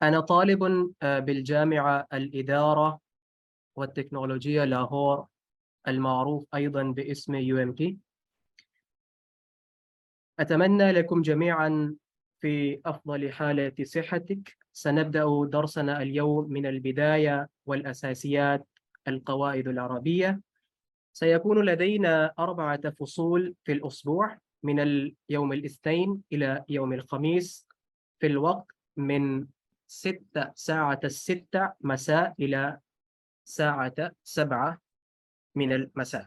أنا طالب بالجامعة الإدارة والتكنولوجيا لاهور، المعروف أيضا باسم UMT. أتمنى لكم جميعا في أفضل حالة صحتك. سنبدأ درسنا اليوم من البداية والأساسيات، القواعد العربية. سيكون لدينا 4 فصول في الأسبوع، من اليوم الاثنين إلى يوم الخميس، في الوقت من 6 مساء إلى 7 من المساء.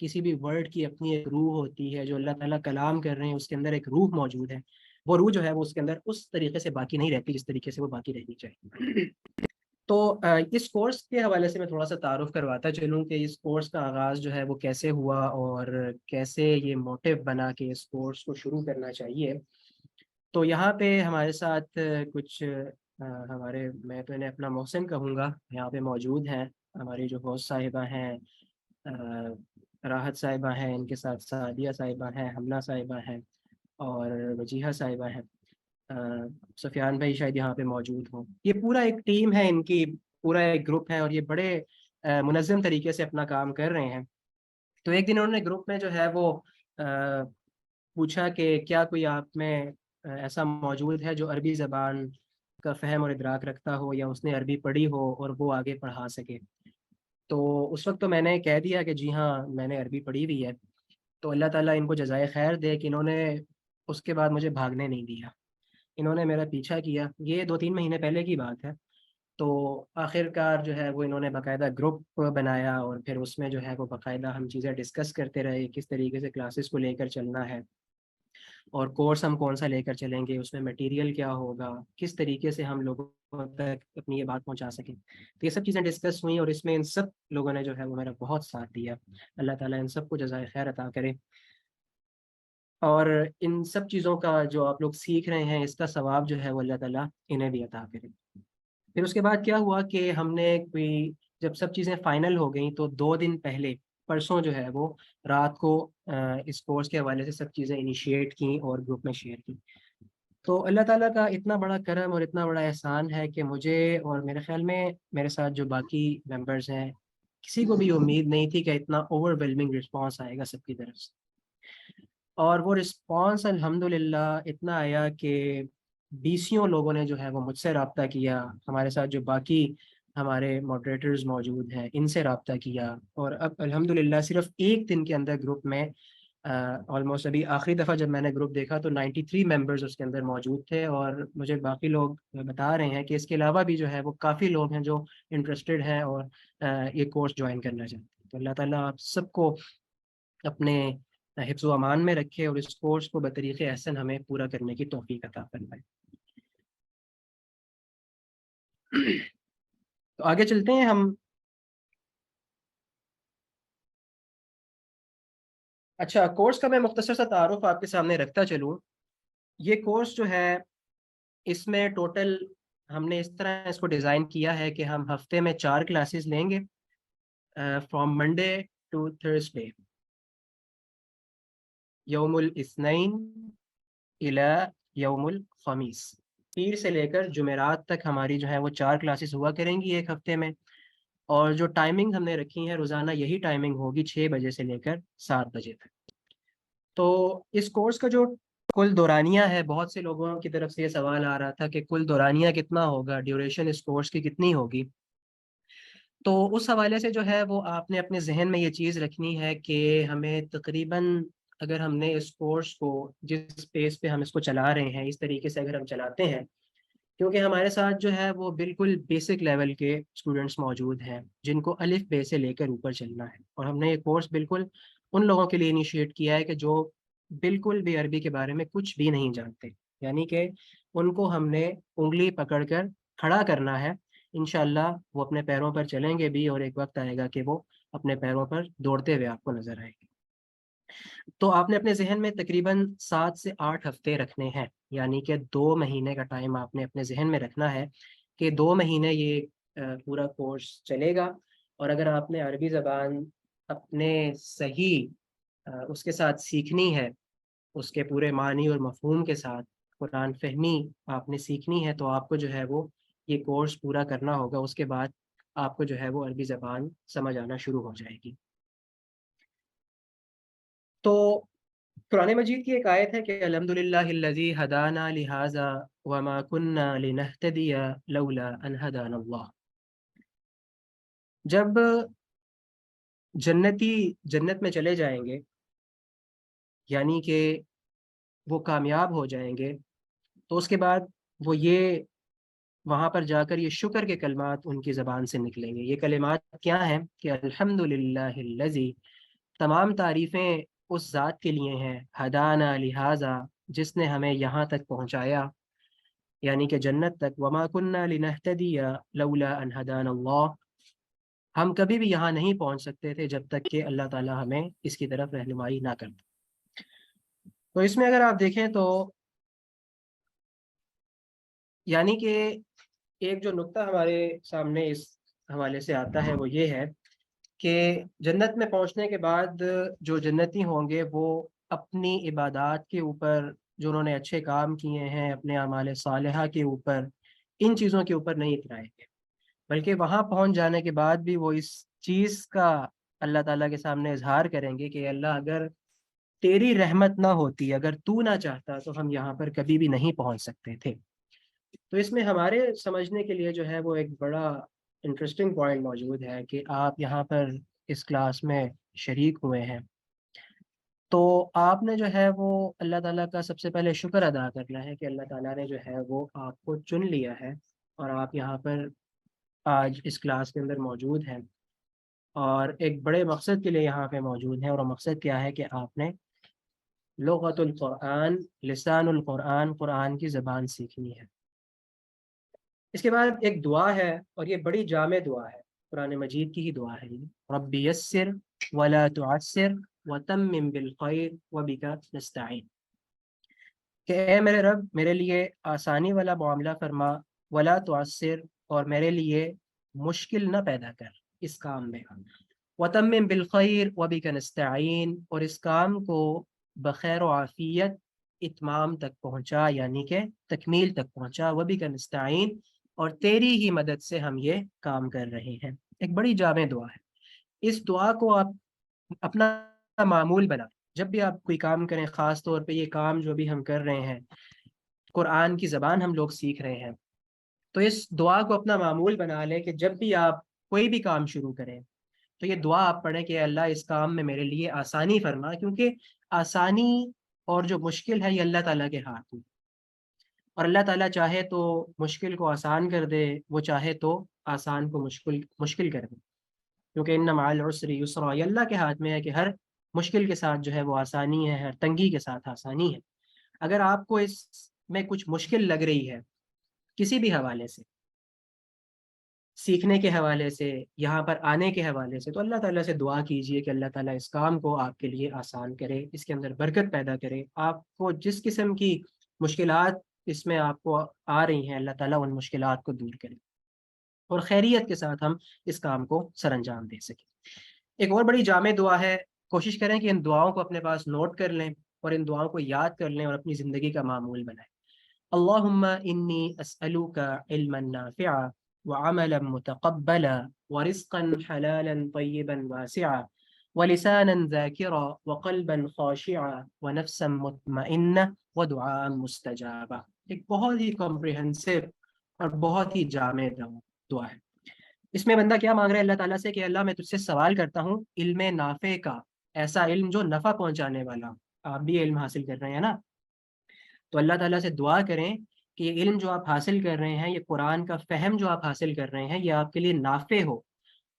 کسی بھی ورڈ کی اپنی ایک روح ہوتی ہے. جو اللہ تعالیٰ کلام کر رہے ہیں اس کے اندر ایک روح موجود ہے. وہ روح جو ہے وہ اس کے اندر اس طریقے سے باقی نہیں رہتی جس طریقے سے وہ باقی رہنی چاہیے. تو اس کورس کے حوالے سے میں تھوڑا سا تعارف کرواتا چلوں کہ اس کورس کا آغاز جو ہے وہ کیسے ہوا اور کیسے یہ موٹیو بنا کہ اس کورس کو شروع کرنا چاہیے. تو یہاں پہ ہمارے ساتھ کچھ ہمارے، میں تو انہیں اپنا محسن کہوں گا، یہاں پہ موجود ہیں. ہماری جو ہوسٹ صاحبہ ہیں، راحت صاحبہ ہیں، ان کے ساتھ سعدیہ صاحبہ ہیں، حملہ صاحبہ ہیں، اور وجیحہ صاحبہ ہیں. سفیان بھائی شاید یہاں پہ موجود ہوں. یہ پورا ایک ٹیم ہے ان کی، پورا ایک گروپ ہے، اور یہ بڑے منظم طریقے سے اپنا کام کر رہے ہیں. تو ایک دن انہوں نے گروپ میں جو ہے وہ پوچھا کہ کیا کوئی آپ میں ایسا موجود ہے جو عربی زبان کا فہم اور ادراک رکھتا ہو، یا اس نے عربی پڑھی ہو اور وہ آگے پڑھا سکے. تو اس وقت تو میں نے کہہ دیا کہ جی ہاں، میں نے عربی پڑھی ہوئی ہے. تو اللہ تعالیٰ ان کو جزائے خیر دے کہ انہوں نے اس کے بعد مجھے بھاگنے نہیں دیا. انہوں نے میرا پیچھا کیا. یہ 2-3 مہینے پہلے کی بات ہے. تو آخر کار جو ہے وہ انہوں نے باقاعدہ گروپ بنایا، اور پھر اس میں جو ہے وہ باقاعدہ ہم چیزیں ڈسکس کرتے رہے، کس طریقے سے کلاسز کو لے کر چلنا ہے، اور کورس ہم کون سا لے کر چلیں گے، اس میں میٹیریل کیا ہوگا، کس طریقے سے ہم لوگوں تک اپنی یہ بات پہنچا سکیں. تو یہ سب چیزیں ڈسکس ہوئیں، اور اس میں ان سب لوگوں نے جو ہے وہ میرا بہت ساتھ دیا. اللہ تعالیٰ ان سب کو جزائے خیر عطا کرے. اور ان سب چیزوں کا جو آپ لوگ سیکھ رہے ہیں، اس کا ثواب جو ہے وہ اللہ تعالیٰ انہیں بھی عطا کرے. پھر اس کے بعد کیا ہوا کہ ہم نے کوئی، جب سب چیزیں فائنل ہو گئیں تو 2 دن پہلے، پرسوں جو ہے وہ رات کو اس کورس کے حوالے سے سب چیزیں انیشیٹ کیں اور گروپ میں شیئر کی. تو اللہ تعالیٰ کا اتنا بڑا کرم اور اتنا بڑا احسان ہے کہ مجھے اور میرے خیال میں میرے ساتھ جو باقی ممبرز ہیں، کسی کو بھی امید نہیں تھی کہ اتنا اوور ویلمنگ رسپانس آئے گا سب کی طرف سے. اور وہ رسپانس الحمدللہ اتنا آیا کہ 20 لوگوں نے جو ہے وہ مجھ سے رابطہ کیا. ہمارے ساتھ جو باقی ہمارے ماڈریٹرز موجود ہیں ان سے رابطہ کیا. اور اب الحمدللہ صرف ایک دن کے اندر گروپ میں آلموسٹ، ابھی آخری دفعہ جب میں نے گروپ دیکھا تو 93 ممبرز اس کے اندر موجود تھے. اور مجھے باقی لوگ بتا رہے ہیں کہ اس کے علاوہ بھی جو ہے وہ کافی لوگ ہیں جو انٹرسٹڈ ہیں اور یہ کورس جوائن کرنا چاہتے ہیں. تو اللہ تعالیٰ آپ سب کو اپنے حفظ و امان میں رکھے اور اس کورس کو بطریق احسن ہمیں پورا کرنے کی توفیق عطا فرمائے. تو آگے چلتے ہیں ہم. اچھا، کورس کا میں مختصر سا تعارف آپ کے سامنے رکھتا چلوں. یہ کورس جو ہے، اس میں ٹوٹل ہم نے اس طرح اس کو ڈیزائن کیا ہے کہ ہم ہفتے میں 4 کلاسز لیں گے، فرام منڈے ٹو تھرسڈے، یوم الاثنین الی یوم الخمیس. پیر سے لے کر جمعرات تک ہماری جو ہے وہ 4 کلاسز ہوا کریں گی ایک ہفتے میں. اور جو ٹائمنگ ہم نے رکھی ہیں روزانہ، یہی ٹائمنگ ہوگی 6 بجے سے لے کر 7 بجے تک. تو اس کورس کا جو کل دورانیہ ہے، بہت سے لوگوں کی طرف سے یہ سوال آ رہا تھا کہ کل دورانیہ کتنا ہوگا، ڈیوریشن اس کورس کی کتنی ہوگی. تو اس حوالے سے جو ہے وہ آپ نے اپنے ذہن میں یہ چیز رکھنی ہے کہ ہمیں تقریباً، اگر ہم نے اس کورس کو جس پیس پہ ہم اس کو چلا رہے ہیں، اس طریقے سے اگر ہم چلاتے ہیں، کیونکہ ہمارے ساتھ جو ہے وہ بالکل بیسک لیول کے اسٹوڈنٹس موجود ہیں جن کو الف بے سے لے کر اوپر چلنا ہے. اور ہم نے یہ کورس بالکل ان لوگوں کے لیے انیشیٹ کیا ہے کہ جو بالکل بھی عربی کے بارے میں کچھ بھی نہیں جانتے. یعنی کہ ان کو ہم نے انگلی پکڑ کر کھڑا کرنا ہے. انشاءاللہ وہ اپنے پیروں پر چلیں گے بھی، اور ایک وقت آئے گا کہ وہ اپنے پیروں پر دوڑتے ہوئے آپ کو نظر آئیں گے. تو آپ نے اپنے ذہن میں تقریباً 7 سے 8 ہفتے رکھنے ہیں. یعنی کہ 2 مہینے کا ٹائم آپ نے اپنے ذہن میں رکھنا ہے کہ 2 مہینے یہ پورا کورس چلے گا. اور اگر آپ نے عربی زبان اپنے صحیح اس کے ساتھ سیکھنی ہے، اس کے پورے معنی اور مفہوم کے ساتھ قرآن فہمی آپ نے سیکھنی ہے، تو آپ کو جو ہے وہ یہ کورس پورا کرنا ہوگا. اس کے بعد آپ کو جو ہے وہ عربی زبان سمجھ آنا شروع ہو جائے گی. تو قرآن مجید کی ایک آیت ہے کہ الحمدللہ الذی ہدانا لہذا وما کننا لنہتدی لولا ان ہدانا اللہ. جب جنتی جنت میں چلے جائیں گے، یعنی کہ وہ کامیاب ہو جائیں گے، تو اس کے بعد وہ یہ وہاں پر جا کر یہ شکر کے کلمات ان کی زبان سے نکلیں گے. یہ کلمات کیا ہیں کہ الحمدللہ الذی تمام تعریفیں اس ذات کے لیے ہیں، ہدانا لہذا، جس نے ہمیں یہاں تک پہنچایا، یعنی کہ جنت تک، وما کننا لنہتدی لولا ان ہدانا اللہ، ہم کبھی بھی یہاں نہیں پہنچ سکتے تھے جب تک کہ اللہ تعالی ہمیں اس کی طرف رہنمائی نہ کرتا۔ تو اس میں اگر آپ دیکھیں تو یعنی کہ ایک جو نقطہ ہمارے سامنے اس حوالے سے آتا ہے وہ یہ ہے کہ جنت میں پہنچنے کے بعد جو جنتی ہوں گے وہ اپنی عبادات کے اوپر، جو انہوں نے اچھے کام کیے ہیں، اپنے اعمال صالحہ کے اوپر، ان چیزوں کے اوپر نہیں اترائیں گے، بلکہ وہاں پہنچ جانے کے بعد بھی وہ اس چیز کا اللہ تعالیٰ کے سامنے اظہار کریں گے کہ اللہ اگر تیری رحمت نہ ہوتی، اگر تو نہ چاہتا تو ہم یہاں پر کبھی بھی نہیں پہنچ سکتے تھے۔ تو اس میں ہمارے سمجھنے کے لیے جو ہے وہ ایک بڑا انٹرسٹنگ پوائنٹ موجود ہے کہ آپ یہاں پر اس کلاس میں شریک ہوئے ہیں، تو آپ نے جو ہے وہ اللہ تعالیٰ کا سب سے پہلے شکر ادا کرنا ہے کہ اللہ تعالیٰ نے جو ہے وہ آپ کو چن لیا ہے اور آپ یہاں پر آج اس کلاس کے اندر موجود ہیں، اور ایک بڑے مقصد کے لیے یہاں پہ موجود ہیں، اور وہ مقصد کیا ہے کہ آپ نے لغت القرآن، لسان القرآن، قرآن کی زبان سیکھنی ہے۔ اس کے بعد ایک دعا ہے، اور یہ بڑی جامع دعا ہے، قرآن مجید کی ہی دعا ہے یہ، رب یسر ولا تعسر وتمم بالخیر وبک نستعین، کہ اے میرے رب میرے لیے آسانی والا معاملہ فرما، ولا تعسر، اور میرے لیے مشکل نہ پیدا کر اس کام میں، وتمم بالخیر وبک نستعین، اور اس کام کو بخیر و عافیت اتمام تک پہنچا، یعنی کہ تکمیل تک پہنچا، وبک نستعین، اور تیری ہی مدد سے ہم یہ کام کر رہے ہیں۔ ایک بڑی جامع دعا ہے، اس دعا کو آپ اپنا معمول بنا، جب بھی آپ کوئی کام کریں، خاص طور پہ یہ کام جو بھی ہم کر رہے ہیں، قرآن کی زبان ہم لوگ سیکھ رہے ہیں، تو اس دعا کو اپنا معمول بنا لیں کہ جب بھی آپ کوئی بھی کام شروع کریں تو یہ دعا آپ پڑھیں کہ اللہ اس کام میں میرے لیے آسانی فرما، کیونکہ آسانی اور جو مشکل ہے یہ اللہ تعالیٰ کے ہاتھ میں، اور اللہ تعالیٰ چاہے تو مشکل کو آسان کر دے، وہ چاہے تو آسان کو مشکل کر دے، کیونکہ ان مع العسر یسرا، یہ اللہ کے ہاتھ میں ہے کہ ہر مشکل کے ساتھ جو ہے وہ آسانی ہے، ہر تنگی کے ساتھ آسانی ہے۔ اگر آپ کو اس میں کچھ مشکل لگ رہی ہے کسی بھی حوالے سے، سیکھنے کے حوالے سے، یہاں پر آنے کے حوالے سے، تو اللہ تعالیٰ سے دعا کیجئے کہ اللہ تعالیٰ اس کام کو آپ کے لیے آسان کرے، اس کے اندر برکت پیدا کرے، آپ کو جس قسم کی مشکلات اس میں آپ کو آ رہی ہیں اللہ تعالیٰ ان مشکلات کو دور کرے، اور خیریت کے ساتھ ہم اس کام کو سر انجام دے سکیں۔ ایک اور بڑی جامع دعا ہے، کوشش کریں کہ ان دعاؤں کو اپنے پاس نوٹ کر لیں اور ان دعاؤں کو یاد کر لیں اور اپنی زندگی کا معمول بنائیں۔ اللہم انی اسألوک علما نافعا وعملا متقبلا ورزقا حلالا طیبا واسعا ولسانا ذاکرا وقلبا خاشعا ونفسا مطمئنہ ودعاء مستجابا۔ ایک بہت ہی کمپریہنسو اور بہت ہی جامع دعا ہے۔ اس میں بندہ کیا مانگ رہا ہے اللہ تعالیٰ سے کہ اللہ میں تجھ سے سوال کرتا ہوں علم نافع کا، ایسا علم جو نفع پہنچانے والا، آپ بھی علم حاصل کر رہے ہیں نا، تو اللہ تعالیٰ سے دعا کریں کہ یہ علم جو آپ حاصل کر رہے ہیں، یہ قرآن کا فہم جو آپ حاصل کر رہے ہیں، یہ آپ کے لیے نافع ہو،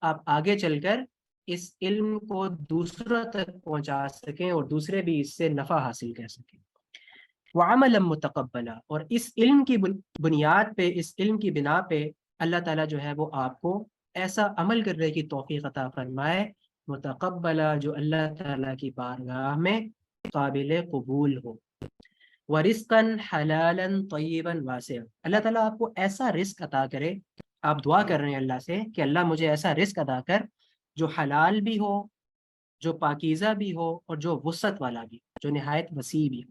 آپ آگے چل کر اس علم کو دوسروں تک پہنچا سکیں اور دوسرے بھی اس سے نفع حاصل کر سکیں۔ وعملا متقبلا، اور اس علم کی بنیاد پہ، اس علم کی بنا پہ اللہ تعالیٰ جو ہے وہ آپ کو ایسا عمل کرنے کی توفیق عطا فرمائے، متقبلا، جو اللہ تعالیٰ کی بارگاہ میں قابل قبول ہو، ورزقا حلالا طیبا واسعا، اللہ تعالیٰ آپ کو ایسا رزق عطا کرے، آپ دعا کر رہے ہیں اللہ سے کہ اللہ مجھے ایسا رزق عطا کر جو حلال بھی ہو، جو پاکیزہ بھی ہو، اور جو وسعت والا بھی، جو نہایت وسیع بھی ہو،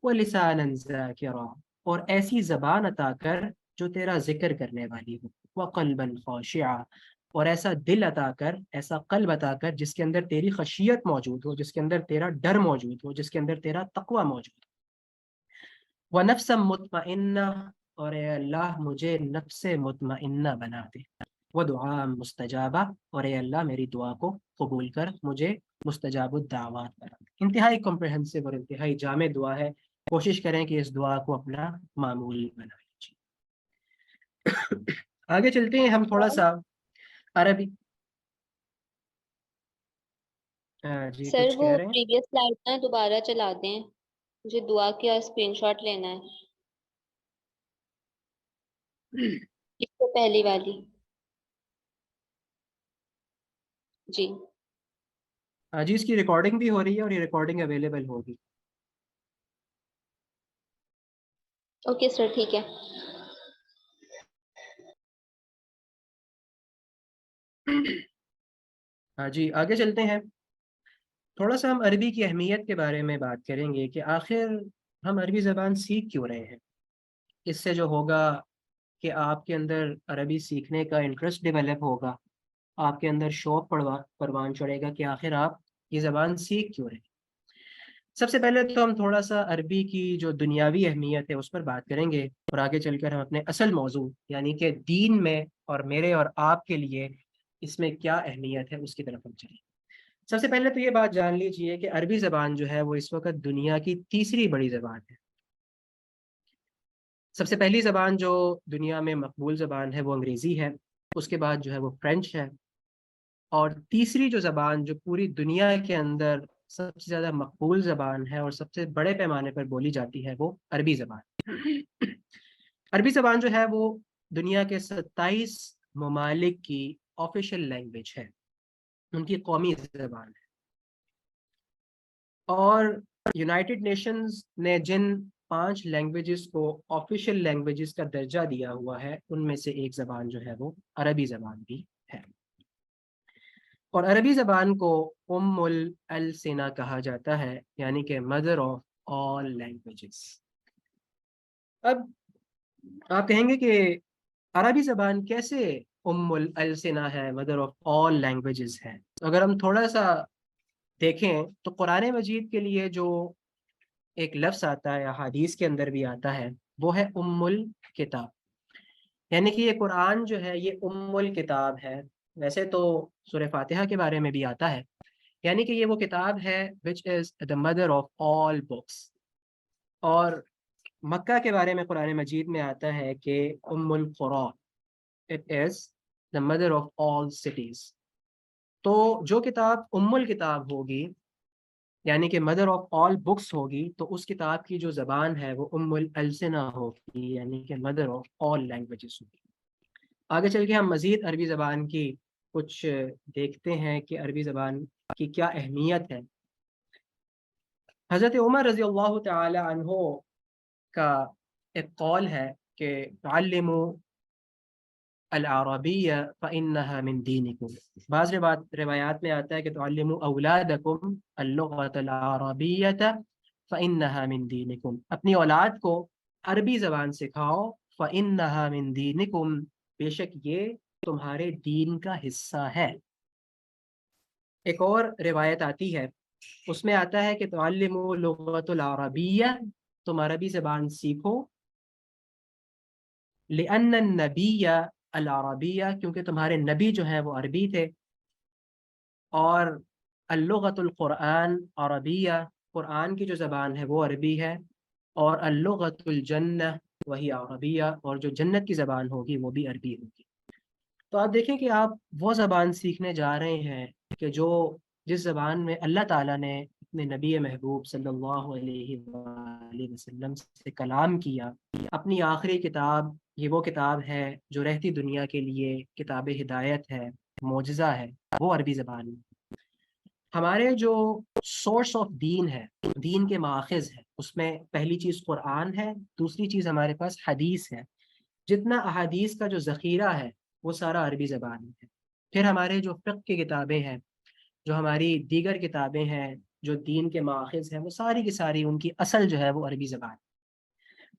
وَلِسَانًا ذَاكِرًا، اور ایسی زبان عطا کر جو تیرا ذکر کرنے والی ہو، وَقَلْبًا خَاشِعًا، اور ایسا دل عطا کر، ایسا قلب عطا کر جس کے اندر تیری خشیت موجود ہو، جس کے اندر تیرا ڈر موجود ہو، جس کے اندر تیرا تقوی موجود ہو، وَنَفْسًا مُطْمَئِنَّةً، اور اے اللہ مجھے نفس مطمئنہ بنا دے، وَدُعَاءً مُسْتَجَابًا، اور اے اللہ میری دعا کو قبول کر مجھے مستجاب الدعوات بنا دے۔ انتہائی کمپریہنسو اور انتہائی جامع دعا ہے، کوشش کریں کہ اس دعا کو اپنا معمول بنا لیجیے۔ آگے چلتے ہیں ہم تھوڑا سا عربی جی سر کچھ وہ کہہ رہے ہیں؟ پریویس سلائڈ نا دوبارہ چلا دیں، مجھے دعا کا اسکرین شاٹ لینا ہے، اس سے پہلی والی. جی جی اس کی ریکارڈنگ بھی ہو رہی ہے اور یہ ریکارڈنگ اویلیبل ہوگی. اوکے سر، ٹھیک ہے. ہاں جی آگے چلتے ہیں. تھوڑا سا ہم عربی کی اہمیت کے بارے میں بات کریں گے کہ آخر ہم عربی زبان سیکھ کیوں رہے ہیں. اس سے جو ہوگا کہ آپ کے اندر عربی سیکھنے کا انٹرسٹ ڈیولپ ہوگا، آپ کے اندر شوق پروان چڑھے گا کہ آخر آپ یہ زبان سیکھ کیوں رہے ہیں. سب سے پہلے تو ہم تھوڑا سا عربی کی جو دنیاوی اہمیت ہے اس پر بات کریں گے، اور آگے چل کر ہم اپنے اصل موضوع یعنی کہ دین میں اور میرے اور آپ کے لیے اس میں کیا اہمیت ہے اس کی طرف ہم چلیں. سب سے پہلے تو یہ بات جان لیجئے کہ عربی زبان جو ہے وہ اس وقت دنیا کی تیسری بڑی زبان ہے. سب سے پہلی زبان جو دنیا میں مقبول زبان ہے وہ انگریزی ہے، اس کے بعد جو ہے وہ فرینچ ہے، اور تیسری جو زبان جو پوری دنیا کے اندر سب سے زیادہ مقبول زبان ہے اور سب سے بڑے پیمانے پر بولی جاتی ہے وہ عربی زبان. عربی زبان جو ہے وہ دنیا کے 27 ممالک کی آفیشیل لینگویج ہے، ان کی قومی زبان ہے. اور یونائٹڈ نیشنز نے جن 5 لینگویجز کو آفیشیل لینگویجز کا درجہ دیا ہوا ہے ان میں سے ایک زبان جو ہے وہ عربی زبان بھی ہے. اور عربی زبان کو السنہ کہا جاتا ہے، یعنی کہ مدر آف آل لینگویجز. اب آپ کہیں گے کہ عربی زبان کیسے السنہ ہے، مدر آف آل لینگویجز ہے. اگر ہم تھوڑا سا دیکھیں تو قرآن مجید کے لیے جو ایک لفظ آتا ہے یا حدیث کے اندر بھی آتا ہے وہ ہے الکتاب، یعنی کہ یہ قرآن جو ہے یہ الکتاب ہے. ویسے تو سورہ فاتحہ کے بارے میں بھی آتا ہے، یعنی کہ یہ وہ کتاب ہے which is the mother of all books. اور مکہ کے بارے میں قرآن مجید میں آتا ہے کہ القرى it is the mother of all cities. تو جو کتاب الکتاب ہوگی یعنی کہ مدر آف آل بکس ہوگی تو اس کتاب کی جو زبان ہے وہ السنہ ہوگی، یعنی کہ مدر آف آل لینگویجز ہوگی. آگے چل کے ہم مزید عربی زبان کی کچھ دیکھتے ہیں کہ عربی زبان کی کیا اہمیت ہے. حضرت عمر رضی اللہ تعالی عنہ کا ایک قول ہے کہ تعلموا العربیہ فإنها من دینکم. بعض روایات میں آتا ہے کہ تعلموا اولادکم اللغۃ العربیۃ فإنها من دینکم، اپنی اولاد کو عربی زبان سکھاؤ، فإنها من دینکم، بے شک یہ تمہارے دین کا حصہ ہے. ایک اور روایت آتی ہے اس میں آتا ہے کہ تعلموا لغۃ العربیہ، تم عربی زبان سیکھو، لأن النبی العربیہ، کیونکہ تمہارے نبی جو ہیں وہ عربی تھے، اور اللغۃ القرآن عربیہ، قرآن کی جو زبان ہے وہ عربی ہے، اور اللغۃ الجنہ وہی عربیہ، اور جو جنت کی زبان ہوگی وہ بھی عربی ہوگی. تو آپ دیکھیں کہ آپ وہ زبان سیکھنے جا رہے ہیں کہ جس زبان میں اللہ تعالیٰ نے اپنے نبی محبوب صلی اللہ علیہ وآلہ وسلم سے کلام کیا. اپنی آخری کتاب، یہ وہ کتاب ہے جو رہتی دنیا کے لیے کتاب ہدایت ہے، معجزہ ہے، وہ عربی زبان میں. ہمارے جو سورس آف دین ہے، دین کے ماخذ ہے، اس میں پہلی چیز قرآن ہے، دوسری چیز ہمارے پاس حدیث ہے. جتنا احادیث کا جو ذخیرہ ہے وہ سارا عربی زبان میں ہے. پھر ہمارے جو فقہ کی کتابیں ہیں، جو ہماری دیگر کتابیں ہیں جو دین کے ماخذ ہیں، وہ ساری کی ساری ان کی اصل جو ہے وہ عربی زبان.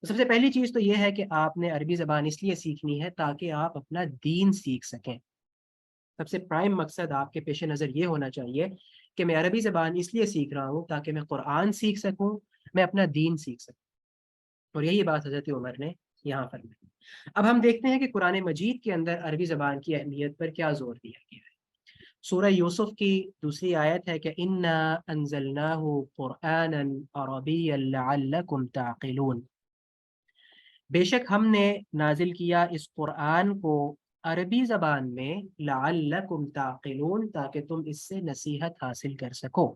سب سے پہلی چیز تو یہ ہے کہ آپ نے عربی زبان اس لیے سیکھنی ہے تاکہ آپ اپنا دین سیکھ سکیں. سب سے پرائم مقصد آپ کے پیش نظر یہ ہونا چاہیے کہ میں عربی زبان اس لیے سیکھ رہا ہوں تاکہ میں قرآن سیکھ سکوں، میں اپنا دین سیکھ سکوں. اور یہی بات حضرت عمر نے یہاں فرمائی. اب ہم دیکھتے ہیں کہ قرآن مجید کے اندر عربی زبان کی اہمیت پر کیا زور دیا گیا ہے. سورہ یوسف کی دوسری آیت ہے کہ انا انزلناہ قرآنا عربیا لعلکم تعقلون، بے شک ہم نے نازل کیا اس قرآن کو عربی زبان میں لعلکم تعقلون، تاکہ تم اس سے نصیحت حاصل کر سکو،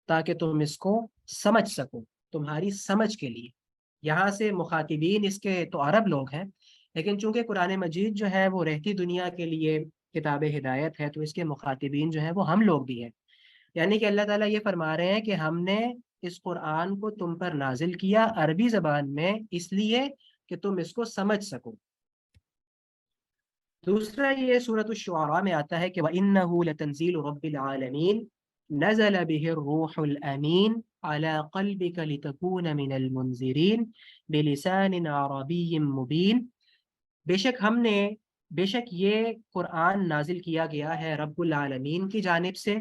تاکہ تم اس کو سمجھ سکو، تمہاری سمجھ کے لیے۔ یہاں سے مخاطبین اس کے تو عرب لوگ ہیں، لیکن چونکہ قرآن مجید جو ہے وہ رہتی دنیا کے لیے کتاب ہدایت ہے، تو اس کے مخاطبین جو ہیں وہ ہم لوگ بھی ہیں۔ یعنی کہ اللہ تعالیٰ یہ فرما رہے ہیں کہ ہم نے اس قرآن کو تم پر نازل کیا عربی زبان میں، اس لیے کہ تم اس کو سمجھ سکو۔ دوسرا یہ سورۃ الشعراء میں آتا ہے کہ وَإِنَّهُ لَتَنزِيلُ رَبِّ الْعَالَمِينَ نَزَلَ بِهِ الرُّوحُ الْأَمِينُ عَلَى قَلْبِكَ لِتَكُونَ مِنَ الْمُنذِرِينَ بِلِسَانٍ عَرَبِيٍّ مُبِينٍ۔ بے شک یہ قرآن نازل کیا گیا ہے رب العالمین کی جانب سے۔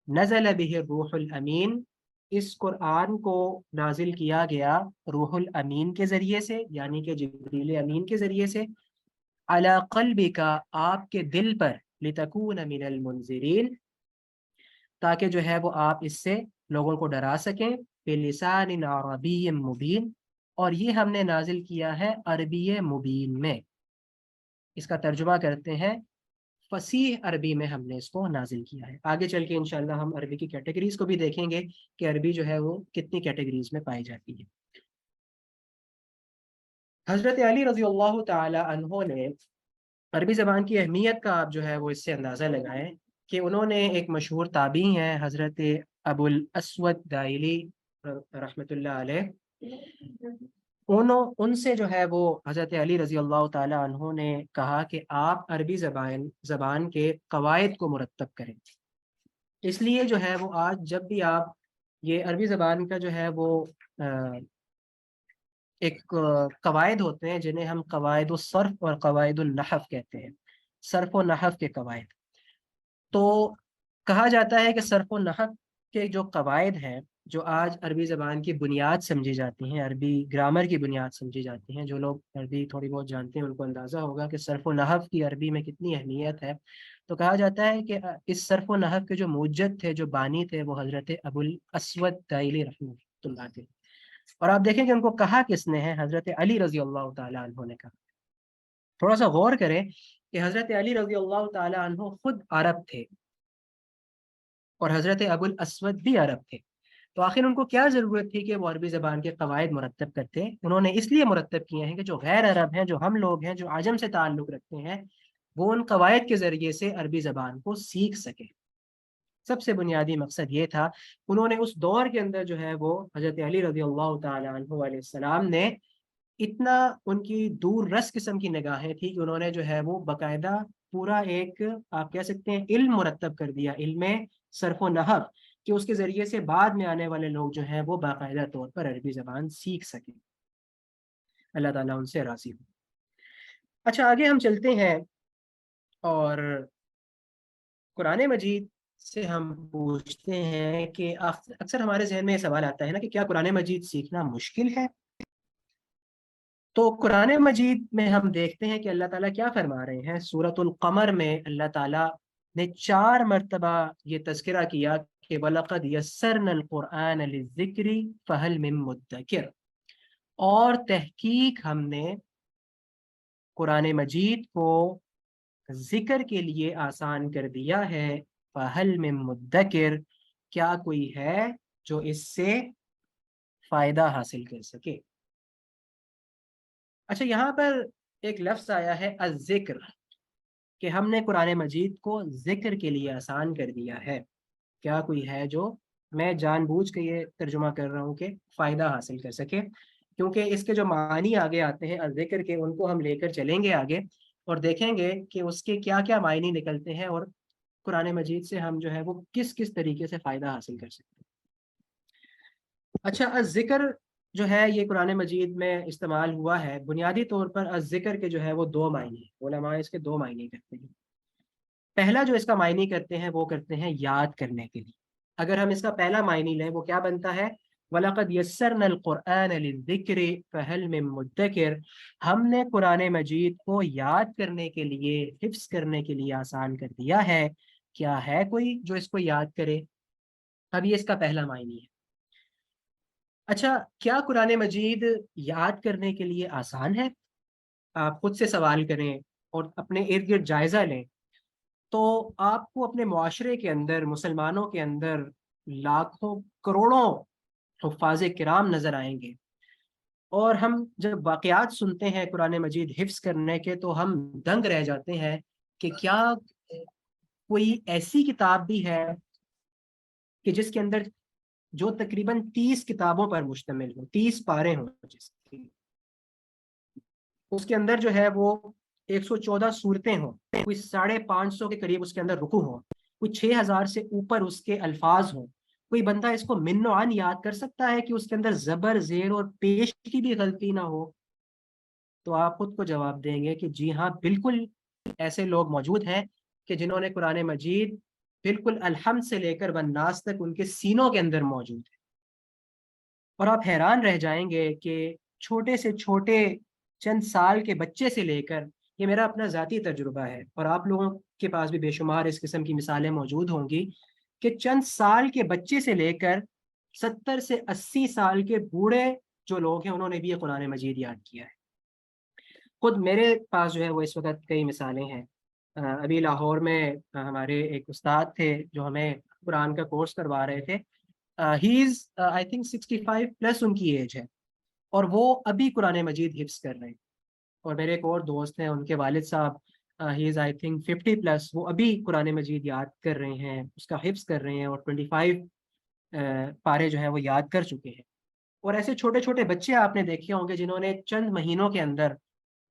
نزل به الروح الامین، اس قرآن کو نازل کیا گیا روح الامین کے ذریعے سے، یعنی کہ جبریل امین کے ذریعے سے، علی قلبک، آپ کے دل پر، لتکون من المنذرین، تاکہ جو ہے وہ آپ اس سے لوگوں کو ڈرا سکیں، بلسان عربی مبین، اور یہ ہم نے نازل کیا ہے عربی مبین میں۔ اس کا ترجمہ کرتے ہیں فصیح عربی میں ہم نے اس کو نازل کیا ہے۔ آگے چل کے انشاءاللہ ہم عربی کی کیٹیگریز کو بھی دیکھیں گے کہ عربی جو ہے وہ کتنی کیٹیگریز میں پائی جاتی ہے۔ حضرت علی رضی اللہ تعالی عنہ نے عربی زبان کی اہمیت کا آپ جو ہے وہ اس سے اندازہ لگائیں کہ انہوں نے ایک مشہور تابعی ہیں حضرت ابو الاسود دائلی رحمۃ اللہ علیہ، ان سے جو ہے وہ حضرت علی رضی اللہ تعالی عنہ نے کہا کہ آپ عربی زبان کے قواعد کو مرتب کریں۔ اس لیے جو ہے وہ آج جب بھی آپ یہ عربی زبان کا جو ہے وہ ایک قواعد ہوتے ہیں جنہیں ہم قواعد الصرف اور قواعد النحو کہتے ہیں، صرف و نحو کے قواعد، تو کہا جاتا ہے کہ صرف و نحو کے جو قواعد ہیں، جو آج عربی زبان کی بنیاد سمجھی جاتی ہیں، عربی گرامر کی بنیاد سمجھی جاتی ہیں، جو لوگ عربی تھوڑی بہت جانتے ہیں ان کو اندازہ ہوگا کہ صرف و نحو کی عربی میں کتنی اہمیت ہے۔ تو کہا جاتا ہے کہ اس صرف و نحو کے جو موجد تھے، جو بانی تھے، وہ حضرت ابو الاسود دائلی رحمۃ اللہ تھے، اور آپ دیکھیں کہ ان کو کہا کس نے ہے؟ حضرت علی رضی اللہ تعالی عنہ نے کہا۔ تھوڑا سا غور کریں کہ حضرت علی رضی اللہ تعالی عنہ خود عرب تھے اور حضرت ابو الاسود بھی عرب تھے، تو آخر ان کو کیا ضرورت تھی کہ وہ عربی زبان کے قواعد مرتب کرتے؟ انہوں نے اس لیے مرتب کیے ہیں کہ جو غیر عرب ہیں، جو ہم لوگ ہیں، جو عجم سے تعلق رکھتے ہیں، وہ ان قواعد کے ذریعے سے عربی زبان کو سیکھ سکیں۔ سب سے بنیادی مقصد یہ تھا۔ انہوں نے اس دور کے اندر جو ہے وہ حضرت علی رضی اللہ تعالی عنہ علیہ السلام نے اتنا، ان کی دور رس قسم کی نگاہیں تھی کہ انہوں نے جو ہے وہ باقاعدہ پورا ایک، آپ کہہ سکتے ہیں، علم مرتب کر دیا، علم صرف و نحو، کہ اس کے ذریعے سے بعد میں آنے والے لوگ جو ہیں وہ باقاعدہ طور پر عربی زبان سیکھ سکیں۔ اللہ تعالیٰ ان سے راضی ہو۔ اچھا، آگے ہم چلتے ہیں اور قرآن مجید سے ہم پوچھتے ہیں کہ اکثر ہمارے ذہن میں یہ سوال آتا ہے نا کہ کیا قرآن مجید سیکھنا مشکل ہے؟ تو قرآن مجید میں ہم دیکھتے ہیں کہ اللہ تعالیٰ کیا فرما رہے ہیں۔ سورۃ القمر میں اللہ تعالیٰ نے 4 مرتبہ یہ تذکرہ کیا کہ وَلَقَدْ يَسَّرْنَا الْقُرْآنَ لِلذِّكْرِ فَهَلْ مِن مُدَّكِرٍ، اور تحقیق ہم نے قرآن مجید کو ذکر کے لیے آسان کر دیا ہے، فَهَلْ مِن مُدَّكِرٍ، کیا کوئی ہے جو اس سے فائدہ حاصل کر سکے؟ اچھا، یہاں پر ایک لفظ آیا ہے الذکر، کہ ہم نے قرآن مجید کو ذکر کے لیے آسان کر دیا ہے، کیا کوئی ہے جو، میں جان بوجھ کے یہ ترجمہ کر رہا ہوں کہ فائدہ حاصل کر سکے، کیونکہ اس کے جو معنی آگے آتے ہیں الذکر کے، ان کو ہم لے کر چلیں گے آگے اور دیکھیں گے کہ اس کے کیا کیا معنی نکلتے ہیں اور قرآن مجید سے ہم جو ہے وہ کس کس طریقے سے فائدہ حاصل کر سکتے ہیں۔ اچھا، الذکر جو ہے یہ قرآن مجید میں استعمال ہوا ہے، بنیادی طور پر الذکر کے جو ہے وہ 2 معنی ہیں، علماء اس کے 2 معنی کرتے ہیں۔ پہلا جو اس کا معنی کرتے ہیں وہ کرتے ہیں یاد کرنے کے لیے۔ اگر ہم اس کا پہلا معنی لیں، وہ کیا بنتا ہے؟ وَلَقَدْ يَسَّرْنَا الْقُرْآنَ لِلذِّكْرِ فَهَلْ مِن مُدَّكِرٍ، ہم نے قرآن مجید کو یاد کرنے کے لیے، حفظ کرنے کے لیے آسان کر دیا ہے، کیا ہے کوئی جو اس کو یاد کرے؟ اب یہ اس کا پہلا معنی ہے۔ اچھا، کیا قرآن مجید یاد کرنے کے لیے آسان ہے؟ آپ خود سے سوال کریں اور اپنے ارد گرد جائزہ لیں، تو آپ کو اپنے معاشرے کے اندر، مسلمانوں کے اندر لاکھوں کروڑوں حفاظ کرام نظر آئیں گے۔ اور ہم جب واقعات سنتے ہیں قرآن مجید حفظ کرنے کے تو ہم دنگ رہ جاتے ہیں کہ کیا کوئی ایسی کتاب بھی ہے کہ جس کے اندر، جو تقریباً 30 کتابوں پر مشتمل ہو، 30 پارے ہوں، جس کی اس کے اندر جو ہے وہ 114 صورتیں ہوں، کوئی 550 کے قریب اس کے اندر رکوع ہوں، کوئی 6000 سے اوپر اس کے الفاظ ہوں، کوئی بندہ اس کو من و عن یاد کر سکتا ہے کہ اس کے اندر زبر، زیر اور پیش کی بھی غلطی نہ ہو؟ تو آپ خود کو جواب دیں گے کہ جی ہاں، بالکل ایسے لوگ موجود ہیں کہ جنہوں نے قرآن مجید بالکل الحمد سے لے کر والناس تک ان کے سینوں کے اندر موجود ہے۔ اور آپ حیران رہ جائیں گے کہ چھوٹے سے چھوٹے چند سال کے بچے سے لے کر، یہ میرا اپنا ذاتی تجربہ ہے اور آپ لوگوں کے پاس بھی بے شمار اس قسم کی مثالیں موجود ہوں گی، کہ چند سال کے بچے سے لے کر 70 سے 80 سال کے بوڑھے جو لوگ ہیں انہوں نے بھی یہ قرآن مجید یاد کیا ہے۔ خود میرے پاس جو ہے وہ اس وقت کئی مثالیں ہیں۔ ابھی لاہور میں ہمارے ایک استاد تھے جو ہمیں قرآن کا کورس کروا رہے تھے۔ ہی از آئی تھنک 65 پلس ان کی ایج ہے، اور وہ ابھی قرآن مجید حفظ کر رہے ہیں۔ اور میرے ایک اور دوست ہیں، ان کے والد صاحب ہی از آئی تھنک 50 پلس، وہ ابھی قرآن مجید یاد کر رہے ہیں، اس کا حفظ کر رہے ہیں، اور 25 پارے جو ہیں وہ یاد کر چکے ہیں۔ اور ایسے چھوٹے چھوٹے بچے آپ نے دیکھے ہوں گے جنہوں نے چند مہینوں کے اندر،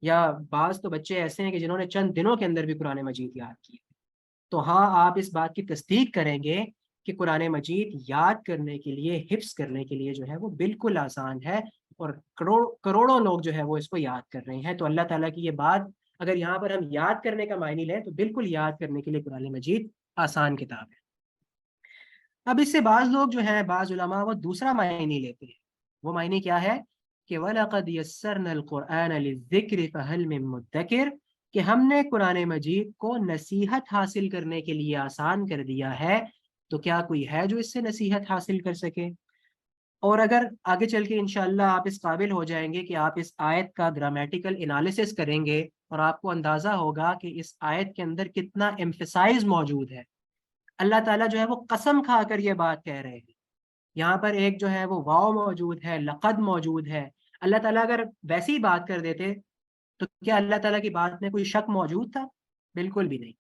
یا بعض تو بچے ایسے ہیں کہ جنہوں نے چند دنوں کے اندر بھی قرآن مجید یاد کی۔ تو ہاں، آپ اس بات کی تصدیق کریں گے کہ قرآن مجید یاد کرنے کے لیے، حفظ کرنے کے لیے جو ہے وہ بالکل آسان ہے، اور کروڑوں لوگ جو ہے وہ اس کو یاد کر رہے ہیں۔ تو اللہ تعالیٰ کی یہ بات اگر یہاں پر ہم یاد کرنے کا معنی لیں تو بالکل یاد کرنے کے لیے قرآن مجید آسان کتاب ہے۔ اب اس سے بعض لوگ جو ہیں، بعض علماء، وہ دوسرا معنی لیتے ہیں۔ وہ معنی کیا ہے کہ وَلَقَدْ يَسَّرْنَا الْقُرْآنَ لِلذِّكْرِ فَهَلْ مِن مُدَّكِرٍ، کہ ہم نے قرآن مجید کو نصیحت حاصل کرنے کے لیے آسان کر دیا ہے، تو کیا کوئی ہے جو اس سے نصیحت حاصل کر سکے؟ اور اگر آگے چل کے انشاءاللہ آپ اس قابل ہو جائیں گے کہ آپ اس آیت کا گرامیٹیکل انالیسس کریں گے، اور آپ کو اندازہ ہوگا کہ اس آیت کے اندر کتنا ایمفیسائز موجود ہے۔ اللہ تعالیٰ جو ہے وہ قسم کھا کر یہ بات کہہ رہے ہیں۔ یہاں پر ایک جو ہے وہ واو موجود ہے، لقد موجود ہے۔ اللہ تعالیٰ اگر ویسی بات کر دیتے تو کیا اللہ تعالیٰ کی بات میں کوئی شک موجود تھا؟ بالکل بھی نہیں۔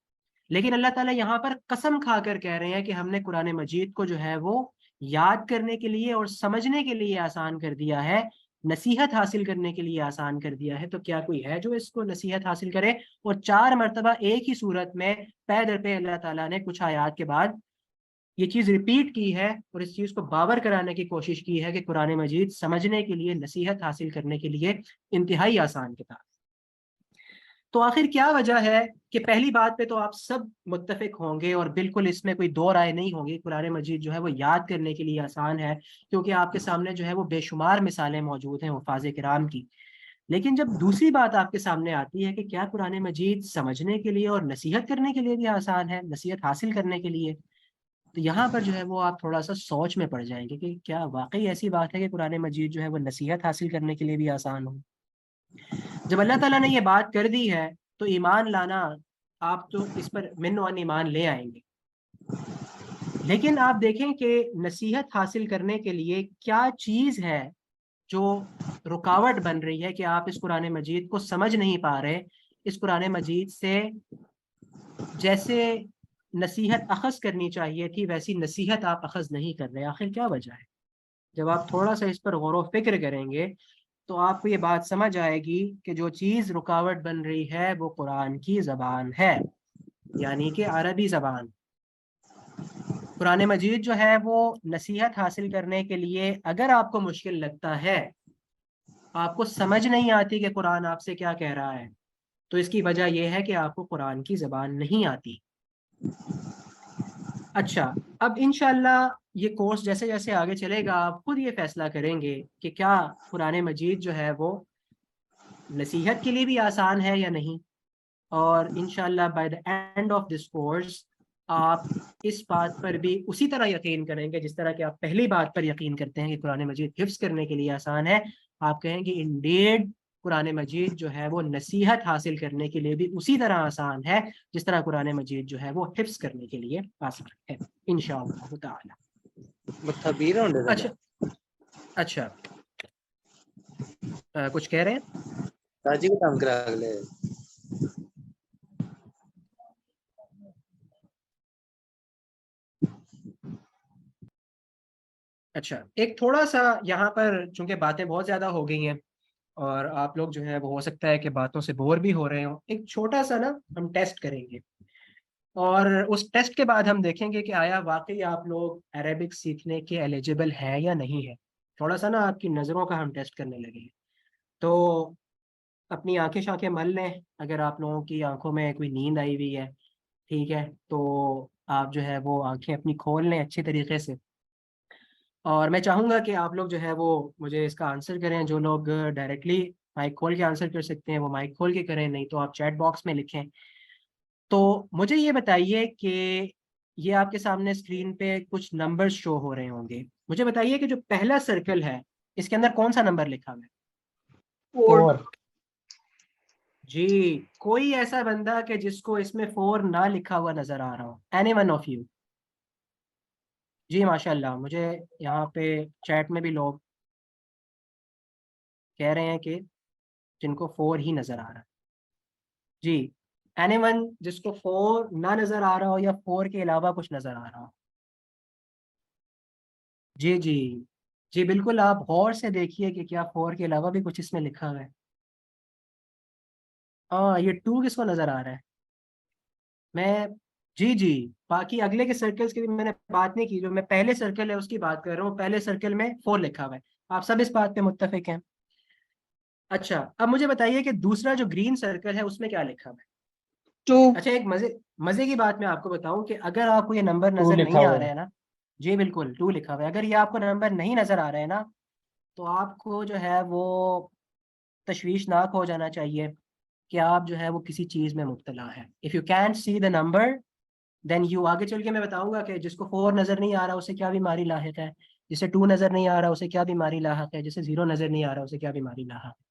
لیکن اللہ تعالیٰ یہاں پر قسم کھا کر کہہ رہے ہیں کہ ہم نے قرآن مجید کو جو ہے وہ یاد کرنے کے لیے اور سمجھنے کے لیے آسان کر دیا ہے، نصیحت حاصل کرنے کے لیے آسان کر دیا ہے۔ تو کیا کوئی ہے جو اس کو نصیحت حاصل کرے؟ اور 4 مرتبہ ایک ہی صورت میں پے در پہ اللہ تعالیٰ نے کچھ آیات کے بعد یہ چیز ریپیٹ کی ہے، اور اس چیز کو باور کرانے کی کوشش کی ہے کہ قرآن مجید سمجھنے کے لیے، نصیحت حاصل کرنے کے لیے انتہائی آسان کتاب۔ تو آخر کیا وجہ ہے کہ پہلی بات پہ تو آپ سب متفق ہوں گے، اور بالکل اس میں کوئی دو رائے نہیں ہوگی، قرآن مجید جو ہے وہ یاد کرنے کے لیے آسان ہے، کیونکہ آپ کے سامنے جو ہے وہ بے شمار مثالیں موجود ہیں حفاظ کرام کی۔ لیکن جب دوسری بات آپ کے سامنے آتی ہے کہ کیا قرآن مجید سمجھنے کے لیے اور نصیحت کرنے کے لیے بھی آسان ہے، نصیحت حاصل کرنے کے لیے، تو یہاں پر جو ہے وہ آپ تھوڑا سا سوچ میں پڑ جائیں گے کہ کیا واقعی ایسی بات ہے کہ قرآن مجید جو ہے وہ نصیحت حاصل کرنے کے لیے بھی آسان ہو؟ جب اللہ تعالیٰ نے یہ بات کر دی ہے تو ایمان لانا، آپ تو اس پر من و ایمان لے آئیں گے۔ لیکن آپ دیکھیں کہ نصیحت حاصل کرنے کے لیے کیا چیز ہے جو رکاوٹ بن رہی ہے کہ آپ اس قرآن مجید کو سمجھ نہیں پا رہے، اس قرآن مجید سے جیسے نصیحت اخذ کرنی چاہیے تھی ویسی نصیحت آپ اخذ نہیں کر رہے؟ آخر کیا وجہ ہے؟ جب آپ تھوڑا سا اس پر غور و فکر کریں گے تو آپ کو یہ بات سمجھ آئے گی کہ جو چیز رکاوٹ بن رہی ہے وہ قرآن کی زبان ہے، یعنی کہ عربی زبان۔ قرآن مجید جو ہے وہ نصیحت حاصل کرنے کے لیے اگر آپ کو مشکل لگتا ہے، آپ کو سمجھ نہیں آتی کہ قرآن آپ سے کیا کہہ رہا ہے، تو اس کی وجہ یہ ہے کہ آپ کو قرآن کی زبان نہیں آتی۔ اچھا، اب انشاءاللہ یہ کورس جیسے جیسے آگے چلے گا آپ خود یہ فیصلہ کریں گے کہ کیا قرآن مجید جو ہے وہ نصیحت کے لیے بھی آسان ہے یا نہیں۔ اور انشاءاللہ by the and of this course آپ اس بات پر بھی اسی طرح یقین کریں گے جس طرح کہ آپ پہلی بات پر یقین کرتے ہیں کہ قرآن مجید حفظ کرنے کے لیے آسان ہے۔ آپ کہیں گے انڈیڈ قرآن مجید جو ہے وہ نصیحت حاصل کرنے کے لیے بھی اسی طرح آسان ہے جس طرح قرآن مجید جو ہے وہ حفظ کرنے کے لیے آسان ہے انشاءاللہ تعالی. متبیر ہونڈے اچھا اچھا کچھ کہہ رہے ہیں؟ راجی کو کام کرا لے. اچھا ایک تھوڑا سا یہاں پر چونکہ باتیں بہت زیادہ ہو گئی ہیں اور آپ لوگ جو ہے وہ ہو سکتا ہے کہ باتوں سے بور بھی ہو رہے ہوں، ایک چھوٹا سا نا ہم ٹیسٹ کریں گے اور اس ٹیسٹ کے بعد ہم دیکھیں گے کہ آیا واقعی آپ لوگ عربک سیکھنے کے ایلیجیبل ہیں یا نہیں ہے. تھوڑا سا نا آپ کی نظروں کا ہم ٹیسٹ کرنے لگے ہیں. تو اپنی آنکھیں شانکھیں مل لیں اگر آپ لوگوں کی آنکھوں میں کوئی نیند آئی ہوئی ہے، ٹھیک ہے، تو آپ جو ہے وہ آنکھیں اپنی کھول لیں اچھی طریقے سے. اور میں چاہوں گا کہ آپ لوگ جو ہے وہ مجھے اس کا آنسر کریں. جو لوگ ڈائریکٹلی مائک کھول کے آنسر کر سکتے ہیں وہ مائک کھول کے کریں، نہیں تو آپ چیٹ باکس میں لکھیں. تو مجھے یہ بتائیے کہ یہ آپ کے سامنے اسکرین پہ کچھ نمبر شو ہو رہے ہوں گے. مجھے بتائیے کہ جو پہلا سرکل ہے اس کے اندر کون سا نمبر لکھا ہوا ہے؟ 4. جی کوئی ایسا بندہ کہ جس کو اس میں 4 نہ لکھا ہوا نظر آ رہا ہو؟ Any one of you? جی ماشاء اللہ. مجھے یہاں پہ چیٹ میں بھی لوگ کہہ رہے ہیں کہ جن کو 4 ہی نظر آ رہا ہے. جی اینی ون جس کو 4 نہ نظر آ رہا ہو یا 4 کے علاوہ کچھ نظر آ رہا ہو؟ جی جی جی بالکل آپ غور سے دیکھیے کہ کیا 4 کے علاوہ بھی کچھ اس میں لکھا ہوا ہے. ہاں یہ 2 کس کو نظر آ رہا ہے؟ میں جی جی باقی اگلے کے سرکلز کی بھی میں نے بات نہیں کی. جو میں پہلے سرکل ہے اس کی بات کر رہا ہوں. پہلے سرکل میں 4 لکھا ہوا ہے. آپ سب اس بات پہ متفق ہیں؟ اچھا اب مجھے بتائیے کہ دوسرا جو گرین سرکل ہے اس میں کیا لکھا ہوا ہے؟ 2. اچھا ایک مزے کی بات میں آپ کو بتاؤں کہ اگر آپ کو یہ نمبر 2 نظر لکھا نہیں آ ہوا رہا ہے. ہے نا، جی بالکل 2 لکھا ہوا ہے، اگر یہ آپ کو نمبر نہیں نظر آ رہا ہے نا تو آپ کو جو ہے وہ تشویشناک ہو جانا چاہیے کہ آپ جو ہے وہ کسی چیز میں مبتلا ہے. If you can't see the number then you, آگے چل کے میں بتاؤں گا کہ جس کو 4 نظر نہیں آ رہا اسے کیا بیماری لاحق ہے، جسے 2 نظر نہیں آ رہا اسے کیا بیماری لاحق ہے، جسے 0 نظر نہیں آ رہا اسے کیا بیماری لاحق ہے.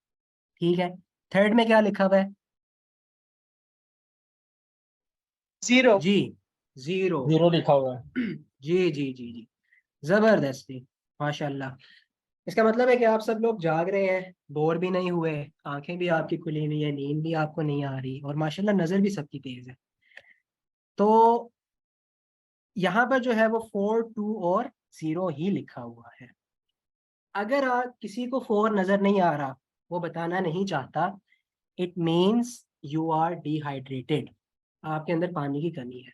ٹھیک ہے. تھرڈ میں کیا لکھا ہوا ہے؟ 0. جی 0. 0 لکھا ہوا ہے. جی جی جی جی زبردستی ماشاء اللہ. اس کا مطلب ہے کہ آپ سب لوگ جاگ رہے ہیں، بور بھی نہیں ہوئے، آنکھیں بھی آپ کی کھلی ہوئی ہیں، نیند بھی آپ کو نہیں آ رہی، اور ماشاءاللہ نظر بھی سب کی تیز ہے. تو یہاں پر جو ہے وہ 4 2 اور 0 ہی لکھا ہوا ہے. اگر آپ کسی کو 4 نظر نہیں آ رہا، وہ بتانا نہیں چاہتا، it means you R D hydrated, آپ کے اندر پانی کی کمی ہے.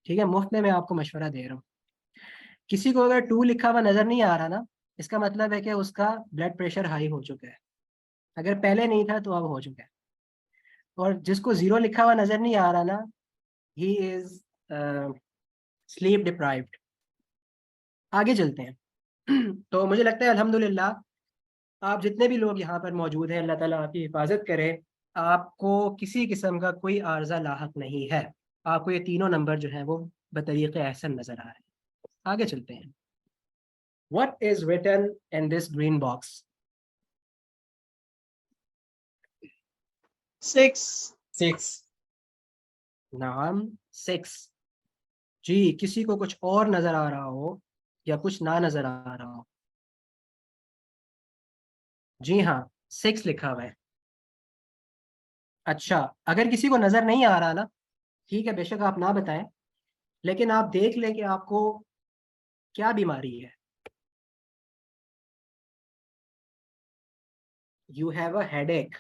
ٹھیک ہے، مفت میں آپ کو مشورہ دے رہا ہوں. کسی کو اگر 2 لکھا ہوا نظر نہیں آ رہا نا، اس کا مطلب ہے کہ اس کا بلڈ پریشر ہائی ہو چکا ہے. اگر پہلے نہیں تھا تو اب ہو چکا ہے. اور جس کو 0 لکھا ہوا نظر نہیں آ رہا نا، ہی از سلیپ ڈپرائیوڈ. آگے چلتے ہیں. تو مجھے لگتا ہے الحمدللہ آپ جتنے بھی لوگ یہاں پر موجود ہیں، اللہ تعالیٰ آپ کی حفاظت کرے، آپ کو کسی قسم کا کوئی عارضہ لاحق نہیں ہے. آپ کو یہ تینوں نمبر جو ہیں وہ بطریق احسن نظر آ رہے ہیں. آگے چلتے ہیں. What is written in this green box? 6. نعم 6. جی کسی کو کچھ اور نظر آ رہا ہو یا کچھ نہ نظر آ رہا ہو؟ جی ہاں 6 لکھا ہوا ہے. اچھا اگر کسی کو نظر نہیں آ رہا نا، ٹھیک ہے بے شک آپ نہ بتائیں، لیکن آپ دیکھ لیں کہ آپ کو کیا بیماری ہے. یو ہیو اے ہیڈ ایک.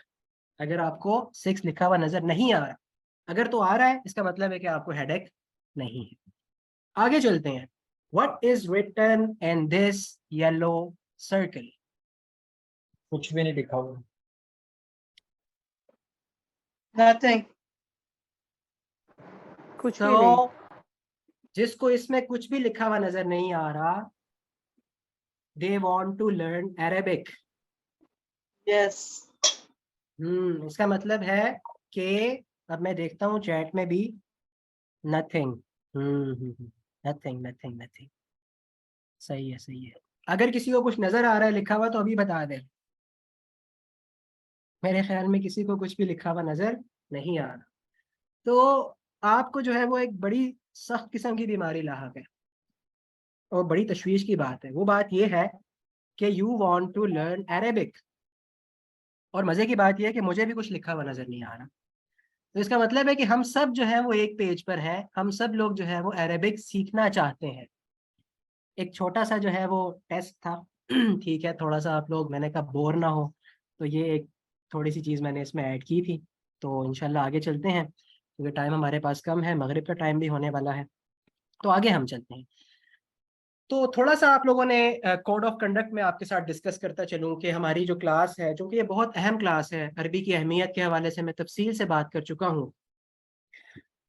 اگر آپ کو 6 لکھا ہوا نظر نہیں آ رہا، اگر تو آ رہا ہے اس کا مطلب ہے کہ آپ کو ہیڈ ایک نہیں ہے. آگے چلتے ہیں. What is written in this yellow circle? کچھ بھی نہیں لکھا ہوا. nothing. کچھ So بھی نہیں. جس کو اس میں کچھ بھی لکھا ہوا نظر نہیں آ رہا، they want to learn Arabic. Yes. اس کا مطلب ہے کہ اب میں دیکھتا ہوں چیٹ میں بھی nothing. nothing nothing nothing. صحیح ہے صحیح ہے. اگر کسی کو کچھ نظر آ رہا ہے لکھا ہوا تو ابھی بتا دیں. میرے خیال میں کسی کو کچھ بھی لکھا ہوا نظر نہیں آ رہا. تو آپ کو جو ہے وہ ایک بڑی سخت قسم کی بیماری لاحق ہے اور بڑی تشویش کی بات ہے. وہ بات یہ ہے کہ you want to learn Arabic, اور مزے کی بات یہ ہے کہ مجھے بھی کچھ لکھا ہوا نظر نہیں آ رہا. تو اس کا مطلب ہے کہ ہم سب جو ہے وہ ایک پیج پر ہیں، ہم سب لوگ جو ہے وہ عربک سیکھنا چاہتے ہیں. ایک چھوٹا سا جو ہے وہ ٹیسٹ تھا ٹھیک ہے، تھوڑا سا آپ لوگ، میں نے کہا بور نہ ہو، تو یہ ایک تھوڑی سی چیز میں نے اس میں ایڈ کی تھی. تو انشاءاللہ آگے چلتے ہیں کیونکہ ٹائم ہمارے پاس کم ہے، مغرب کا ٹائم بھی ہونے والا ہے. تو آگے ہم چلتے ہیں. تو تھوڑا سا آپ لوگوں نے کوڈ آف کنڈکٹ میں آپ کے ساتھ ڈسکس کرتا چلوں کہ ہماری جو کلاس ہے، چونکہ یہ بہت اہم کلاس ہے، عربی کی اہمیت کے حوالے سے میں تفصیل سے بات کر چکا ہوں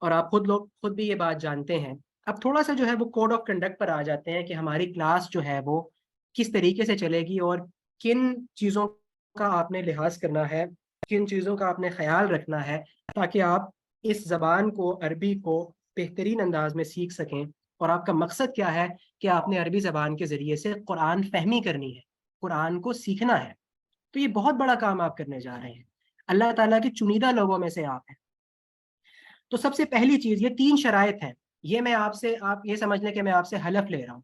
اور آپ خود بھی یہ بات جانتے ہیں. اب تھوڑا سا جو ہے وہ کوڈ آف کنڈکٹ پر آ جاتے ہیں کہ ہماری کلاس جو ہے وہ کس طریقے سے چلے گی اور کن چیزوں کا آپ نے لحاظ کرنا ہے، کن چیزوں کا آپ نے خیال رکھنا ہے تاکہ آپ اس زبان کو، عربی کو بہترین انداز میں سیکھ سکیں. اور آپ کا مقصد کیا ہے کہ آپ نے عربی زبان کے ذریعے سے قرآن فہمی کرنی ہے، قرآن کو سیکھنا ہے. تو یہ بہت بڑا کام آپ کرنے جا رہے ہیں. اللہ تعالیٰ کے چنیدہ لوگوں میں سے آپ ہیں. تو سب سے پہلی چیز، یہ 3 شرائط ہیں. یہ میں آپ یہ سمجھ لیں کہ میں آپ سے حلف لے رہا ہوں.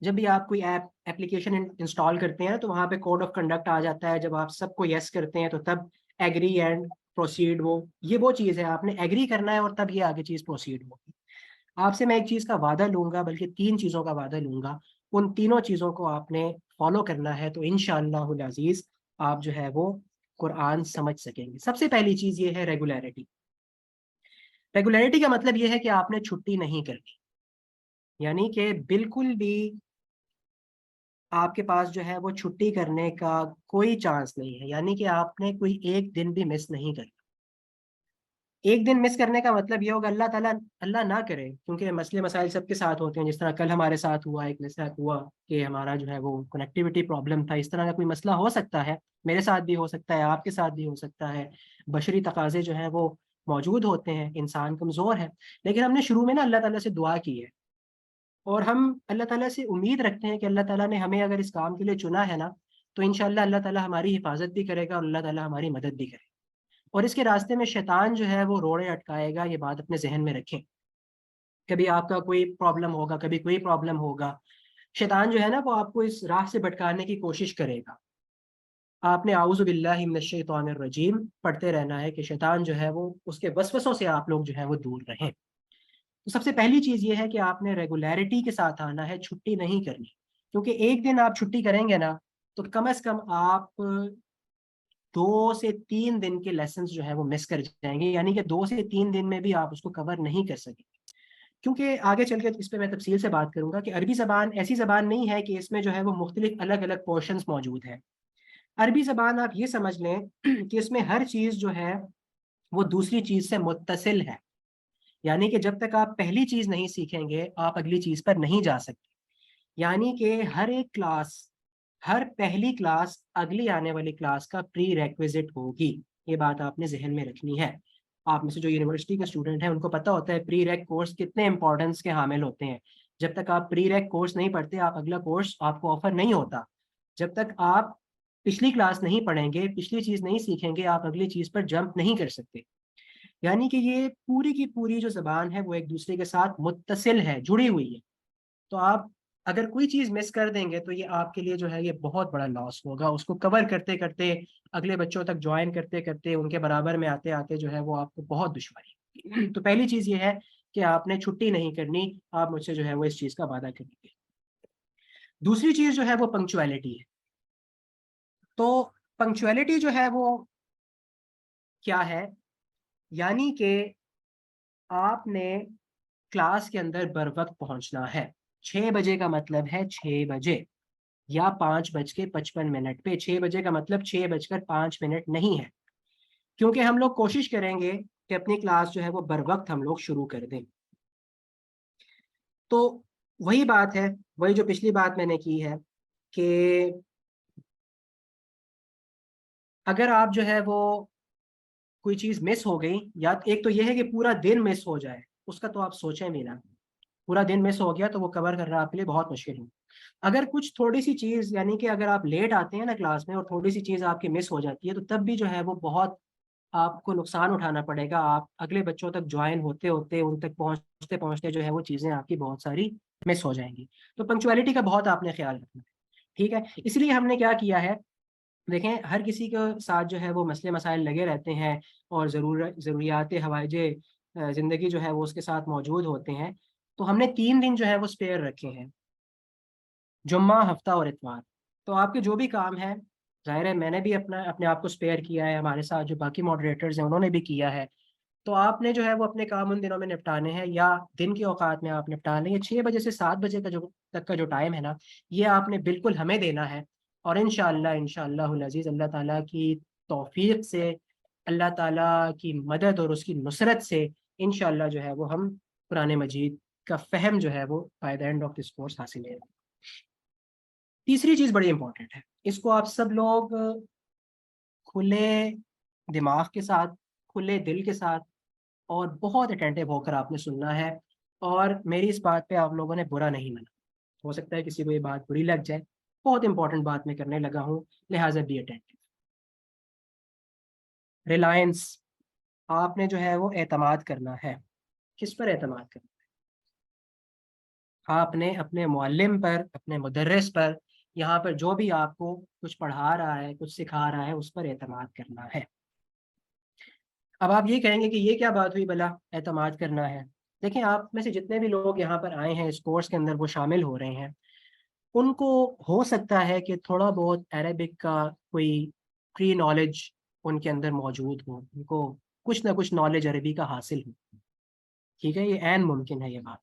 جب بھی آپ کوئی اپلیکیشن انسٹال کرتے ہیں تو وہاں پہ کوڈ آف کنڈکٹ آ جاتا ہے. جب آپ سب کو یس کرتے ہیں تو تب ایگری اینڈ پروسیڈ، وہ چیز ہے، آپ نے ایگری کرنا ہے اور تب یہ آگے چیز پروسیڈ ہوگی. آپ سے میں ایک چیز کا وعدہ لوں گا، بلکہ 3 چیزوں کا وعدہ لوں گا. ان تینوں چیزوں کو آپ نے فالو کرنا ہے تو انشاءاللہ العزیز آپ جو ہے وہ قرآن سمجھ سکیں گے. سب سے پہلی چیز یہ ہے ریگولیرٹی. ریگولیرٹی کا مطلب یہ ہے کہ آپ نے چھٹی نہیں کرنی، یعنی کہ بالکل بھی آپ کے پاس جو ہے وہ چھٹی کرنے کا کوئی چانس نہیں ہے. یعنی کہ آپ نے کوئی ایک دن بھی مس نہیں کرنا. ایک دن مس کرنے کا مطلب یہ ہوگا، اللہ نہ کرے، کیونکہ مسئلے مسائل سب کے ساتھ ہوتے ہیں. جس طرح کل ہمارے ساتھ ہوا، ایک میرے ساتھ ہوا کہ ہمارا جو ہے وہ کنیکٹیوٹی پرابلم تھا. اس طرح کا کوئی مسئلہ ہو سکتا ہے، میرے ساتھ بھی ہو سکتا ہے، آپ کے ساتھ بھی ہو سکتا ہے. بشری تقاضے جو ہیں وہ موجود ہوتے ہیں، انسان کمزور ہے. لیکن ہم نے شروع میں نا اللہ تعالیٰ سے دعا کی ہے اور ہم اللہ تعالیٰ سے امید رکھتے ہیں کہ اللہ تعالیٰ نے ہمیں اگر اس کام کے لیے چنا ہے نا تو انشاءاللہ اللہ تعالیٰ ہماری حفاظت بھی کرے گا اور اللہ تعالیٰ ہماری مدد بھی کرے گا. اور اس کے راستے میں شیطان جو ہے وہ روڑے اٹکائے گا. یہ بات اپنے ذہن میں رکھیں. کبھی آپ کا کوئی پرابلم ہوگا، کبھی کوئی پرابلم ہوگا. شیطان جو ہے نا وہ آپ کو اس راہ سے بھٹکانے کی کوشش کرے گا. آپ نے اعوذ باللہ من الشیطان الرجیم پڑھتے رہنا ہے کہ شیطان جو ہے وہ اس کے وسوسوں سے آپ لوگ جو ہے وہ دور رہیں. تو سب سے پہلی چیز یہ ہے کہ آپ نے ریگولیرٹی کے ساتھ آنا ہے، چھٹی نہیں کرنی. کیونکہ ایک دن آپ چھٹی کریں گے نا تو کم از کم آپ 2 سے 3 دن کے لیسنز جو ہے وہ مس کر جائیں گے. یعنی کہ 2 سے 3 دن میں بھی آپ اس کو کور نہیں کر سکیں. کیونکہ آگے چل کے اس پہ میں تفصیل سے بات کروں گا کہ عربی زبان ایسی زبان نہیں ہے کہ اس میں جو ہے وہ مختلف الگ الگ پورشنز موجود ہیں. عربی زبان آپ یہ سمجھ لیں کہ اس میں ہر چیز جو ہے وہ دوسری چیز سے متصل ہے. یعنی کہ جب تک آپ پہلی چیز نہیں سیکھیں گے آپ اگلی چیز پر نہیں جا سکتے. یعنی کہ ہر ایک کلاس، ہر پہلی کلاس اگلی آنے والی کلاس کا پری ریکویزٹ ہوگی. یہ بات آپ نے ذہن میں رکھنی ہے. آپ میں سے جو یونیورسٹی کے اسٹوڈنٹ ہیں ان کو پتہ ہوتا ہے پری ریک کورس کتنے امپورٹنس کے حامل ہوتے ہیں. جب تک آپ پری ریک کورس نہیں پڑھتے آپ اگلا کورس آپ کو آفر نہیں ہوتا. جب تک آپ پچھلی کلاس نہیں پڑھیں گے، پچھلی چیز نہیں سیکھیں گے، آپ اگلی چیز پر جمپ نہیں کر سکتے. یعنی کہ یہ پوری کی پوری جو زبان ہے وہ ایک دوسرے کے ساتھ متصل ہے، جڑی ہوئی ہے. تو آپ اگر کوئی چیز مس کر دیں گے تو یہ آپ کے لیے جو ہے یہ بہت بڑا لاس ہوگا. اس کو کور کرتے کرتے، اگلے بچوں تک جوائن کرتے کرتے، ان کے برابر میں آتے آتے جو ہے وہ آپ کو بہت دشواری. تو پہلی چیز یہ ہے کہ آپ نے چھٹی نہیں کرنی. آپ مجھ سے جو ہے وہ اس چیز کا وعدہ کریں گے. دوسری چیز جو ہے وہ پنکچویلٹی ہے. تو پنکچویلٹی جو ہے وہ کیا ہے؟ یعنی کہ آپ نے کلاس کے اندر بر وقت پہنچنا ہے. 6 بجے کا مطلب ہے 6 بجے یا 5:55 پہ. 6 بجے کا مطلب 6:05 نہیں ہے، کیونکہ ہم لوگ کوشش کریں گے کہ اپنی کلاس جو ہے وہ بر وقت ہم لوگ شروع کر دیں. تو وہی بات ہے، وہی جو پچھلی بات میں نے کی ہے کہ اگر آپ جو ہے وہ کوئی چیز مس ہو گئی، یا ایک تو یہ ہے کہ پورا دن مس ہو جائے، اس کا تو آپ سوچیں بھی نا. پورا دن مس ہو گیا تو وہ کور کرنا آپ کے لیے بہت مشکل ہے. اگر کچھ تھوڑی سی چیز یعنی کہ اگر آپ لیٹ آتے ہیں نا کلاس میں اور تھوڑی سی چیز آپ کی مس ہو جاتی ہے تو تب بھی جو ہے وہ بہت آپ کو نقصان اٹھانا پڑے گا. آپ اگلے بچوں تک جوائن ہوتے ہوتے ان تک پہنچتے پہنچتے جو ہے وہ چیزیں آپ کی بہت ساری مس ہو جائیں گی. تو پنکچویلٹی کا بہت آپ نے خیال رکھنا ہے. ٹھیک ہے, اس لیے ہم نے کیا کیا ہے, دیکھیں ہر کسی کے ساتھ جو ہے وہ مسئلے مسائل لگے رہتے ہیں اور ضروریات ہوائج زندگی جو ہے وہ اس کے ساتھ موجود ہوتے ہیں. تو ہم نے 3 دن جو ہے وہ اسپیئر رکھے ہیں, جمعہ, ہفتہ اور اتوار. تو آپ کے جو بھی کام ہے, ظاہر ہے میں نے بھی اپنے آپ کو اسپیئر کیا ہے, ہمارے ساتھ جو باقی ماڈریٹرز ہیں انہوں نے بھی کیا ہے. تو آپ نے جو ہے وہ اپنے کام ان دنوں میں نپٹانے ہیں, یا دن کے اوقات میں آپ نپٹا لیں. یہ 6 بجے سے 7 بجے کا تک کا جو ٹائم ہے نا, یہ آپ نے بالکل ہمیں دینا ہے. اور انشاءاللہ العزیز اللہ تعالیٰ کی توفیق سے, اللہ تعالیٰ کی مدد اور اس کی نصرت سے انشاءاللہ جو ہے وہ ہم قرآن مجید کا فہم جو ہے وہ by the and of this course حاصل ہے. تیسری چیز بڑی امپورٹنٹ ہے, اس کو آپ سب لوگ کھلے دماغ کے ساتھ, کھلے دل کے ساتھ اور بہت اٹینٹیو ہو کر آپ نے سننا ہے. اور میری اس بات پہ آپ لوگوں نے برا نہیں مانا, ہو سکتا ہے کسی کو یہ بات بری لگ جائے, بہت امپورٹنٹ بات میں کرنے لگا ہوں, لہٰذا بی اٹینٹیو. ریلائنس, آپ نے جو ہے وہ اعتماد کرنا ہے. کس پر اعتماد کرنا ہے؟ آپ نے اپنے معلم پر, اپنے مدرس پر, یہاں پر جو بھی آپ کو کچھ پڑھا رہا ہے, کچھ سکھا رہا ہے, اس پر اعتماد کرنا ہے. اب آپ یہ کہیں گے کہ یہ کیا بات ہوئی بلا اعتماد کرنا ہے. دیکھیں آپ میں سے جتنے بھی لوگ یہاں پر آئے ہیں اس کورس کے اندر, وہ شامل ہو رہے ہیں, ان کو ہو سکتا ہے کہ تھوڑا بہت عربک کا کوئی پری نالج ان کے اندر موجود ہو, ان کو کچھ نہ کچھ نالج عربی کا حاصل ہو. ٹھیک ہے, یہ عین ممکن ہے یہ بات.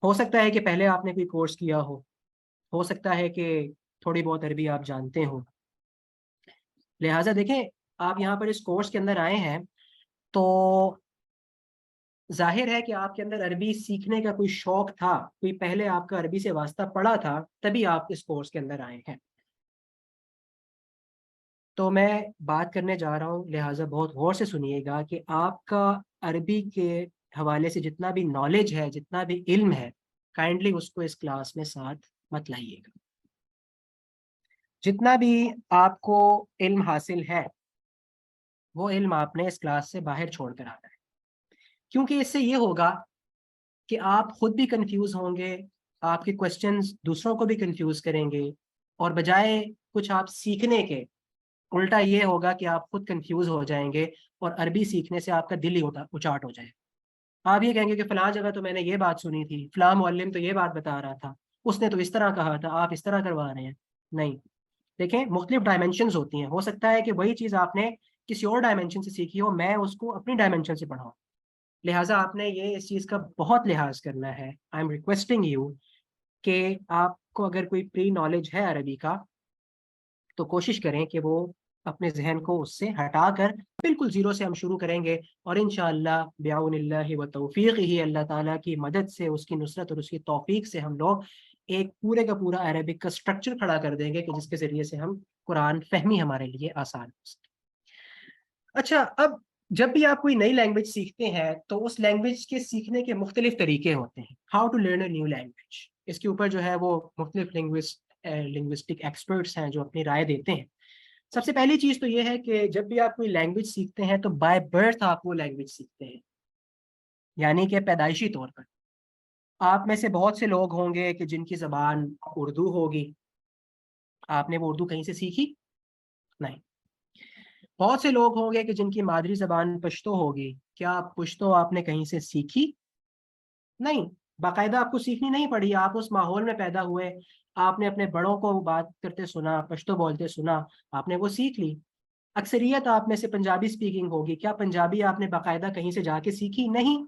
ہو سکتا ہے کہ پہلے آپ نے کوئی کورس کیا ہو سکتا ہے کہ تھوڑی بہت عربی آپ جانتے ہوں. لہٰذا دیکھیں آپ یہاں پر اس کورس کے اندر آئے ہیں تو ظاہر ہے کہ آپ کے اندر عربی سیکھنے کا کوئی شوق تھا, کوئی پہلے آپ کا عربی سے واسطہ پڑا تھا, تبھی آپ اس کورس کے اندر آئے ہیں. تو میں بات کرنے جا رہا ہوں, لہٰذا بہت غور سے سنیے گا کہ آپ کا عربی کے حوالے سے جتنا بھی نالج ہے, جتنا بھی علم ہے, کائنڈلی اس کو اس کلاس میں ساتھ مت لائیے گا. جتنا بھی آپ کو علم حاصل ہے وہ علم آپ نے اس کلاس سے باہر چھوڑ کر آنا ہے, کیونکہ اس سے یہ ہوگا کہ آپ خود بھی کنفیوز ہوں گے, آپ کے کوشچنز دوسروں کو بھی کنفیوز کریں گے, اور بجائے کچھ آپ سیکھنے کے الٹا یہ ہوگا کہ آپ خود کنفیوز ہو جائیں گے اور عربی سیکھنے سے آپ کا دل ہی اچاٹ ہو جائے. آپ یہ کہیں گے کہ فلاں جگہ تو میں نے یہ بات سنی تھی, فلاں معلم تو یہ بات بتا رہا تھا, اس نے تو اس طرح کہا تھا, آپ اس طرح کروا رہے ہیں. نہیں, دیکھیں مختلف ڈائمینشنز ہوتی ہیں. ہو سکتا ہے کہ وہی چیز آپ نے کسی اور ڈائمینشن سے سیکھی ہو, میں اس کو اپنی ڈائمینشن سے پڑھاؤں. لہٰذا آپ نے یہ اس چیز کا بہت لحاظ کرنا ہے. آئی ایم ریکویسٹنگ یو کہ آپ کو اگر کوئی پری نالج ہے عربی کا تو کوشش کریں کہ وہ اپنے ذہن کو اس سے ہٹا کر بالکل زیرو سے ہم شروع کریں گے, اور انشاءاللہ بعون اللہ و توفیق ہی, اللہ تعالیٰ کی مدد سے, اس کی نصرت اور اس کی توفیق سے ہم لوگ ایک پورے کا پورا عربک کا سٹرکچر کھڑا کر دیں گے کہ جس کے ذریعے سے ہم قرآن فہمی ہمارے لیے آسان ہو سکے. اچھا, اب جب بھی آپ کوئی نئی لینگویج سیکھتے ہیں تو اس لینگویج کے سیکھنے کے مختلف طریقے ہوتے ہیں. How to learn a new language, اس کے اوپر جو ہے وہ مختلف لنگوسٹک ایکسپرٹس ہیں جو اپنی رائے دیتے ہیں. سب سے پہلی چیز تو یہ ہے کہ جب بھی آپ کوئی لینگویج سیکھتے ہیں تو بائی برتھ آپ وہ لینگویج سیکھتے ہیں, یعنی کہ پیدائشی طور پر. آپ میں سے بہت سے لوگ ہوں گے کہ جن کی زبان اردو ہوگی. آپ نے وہ اردو کہیں سے سیکھی؟ نہیں. بہت سے لوگ ہوں گے کہ جن کی مادری زبان پشتو ہوگی. کیا پشتو آپ نے کہیں سے سیکھی؟ نہیں, باقاعدہ آپ کو سیکھنی نہیں پڑی, آپ اس ماحول میں پیدا ہوئے, آپ نے اپنے بڑوں کو بات کرتے سنا, پشتو بولتے سنا, آپ نے وہ سیکھ لی. اکثریت آپ میں سے پنجابی سپیکنگ ہوگی, کیا پنجابی آپ نے باقاعدہ کہیں سے جا کے سیکھی؟ نہیں.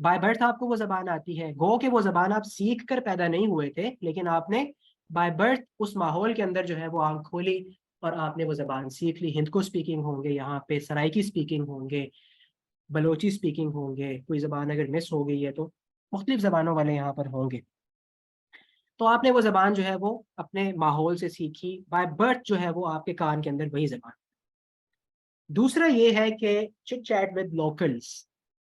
بائی برتھ آپ کو وہ زبان آتی ہے, گو کہ وہ زبان آپ سیکھ کر پیدا نہیں ہوئے تھے, لیکن آپ نے بائی برتھ اس ماحول کے اندر جو ہے وہ آنکھ کھولی اور آپ نے وہ زبان سیکھ لی. ہند کو سپیکنگ ہوں گے, یہاں پہ سرائکی سپیکنگ ہوں گے, بلوچی سپیکنگ ہوں گے, کوئی زبان اگر مس ہو گئی ہے تو مختلف زبانوں والے یہاں پر ہوں گے. تو آپ نے وہ زبان جو ہے وہ اپنے ماحول سے سیکھی, بائی برتھ جو ہے وہ آپ کے کان کے اندر وہی زبان. دوسرا یہ ہے کہ چٹ چیٹ ود لوکلس,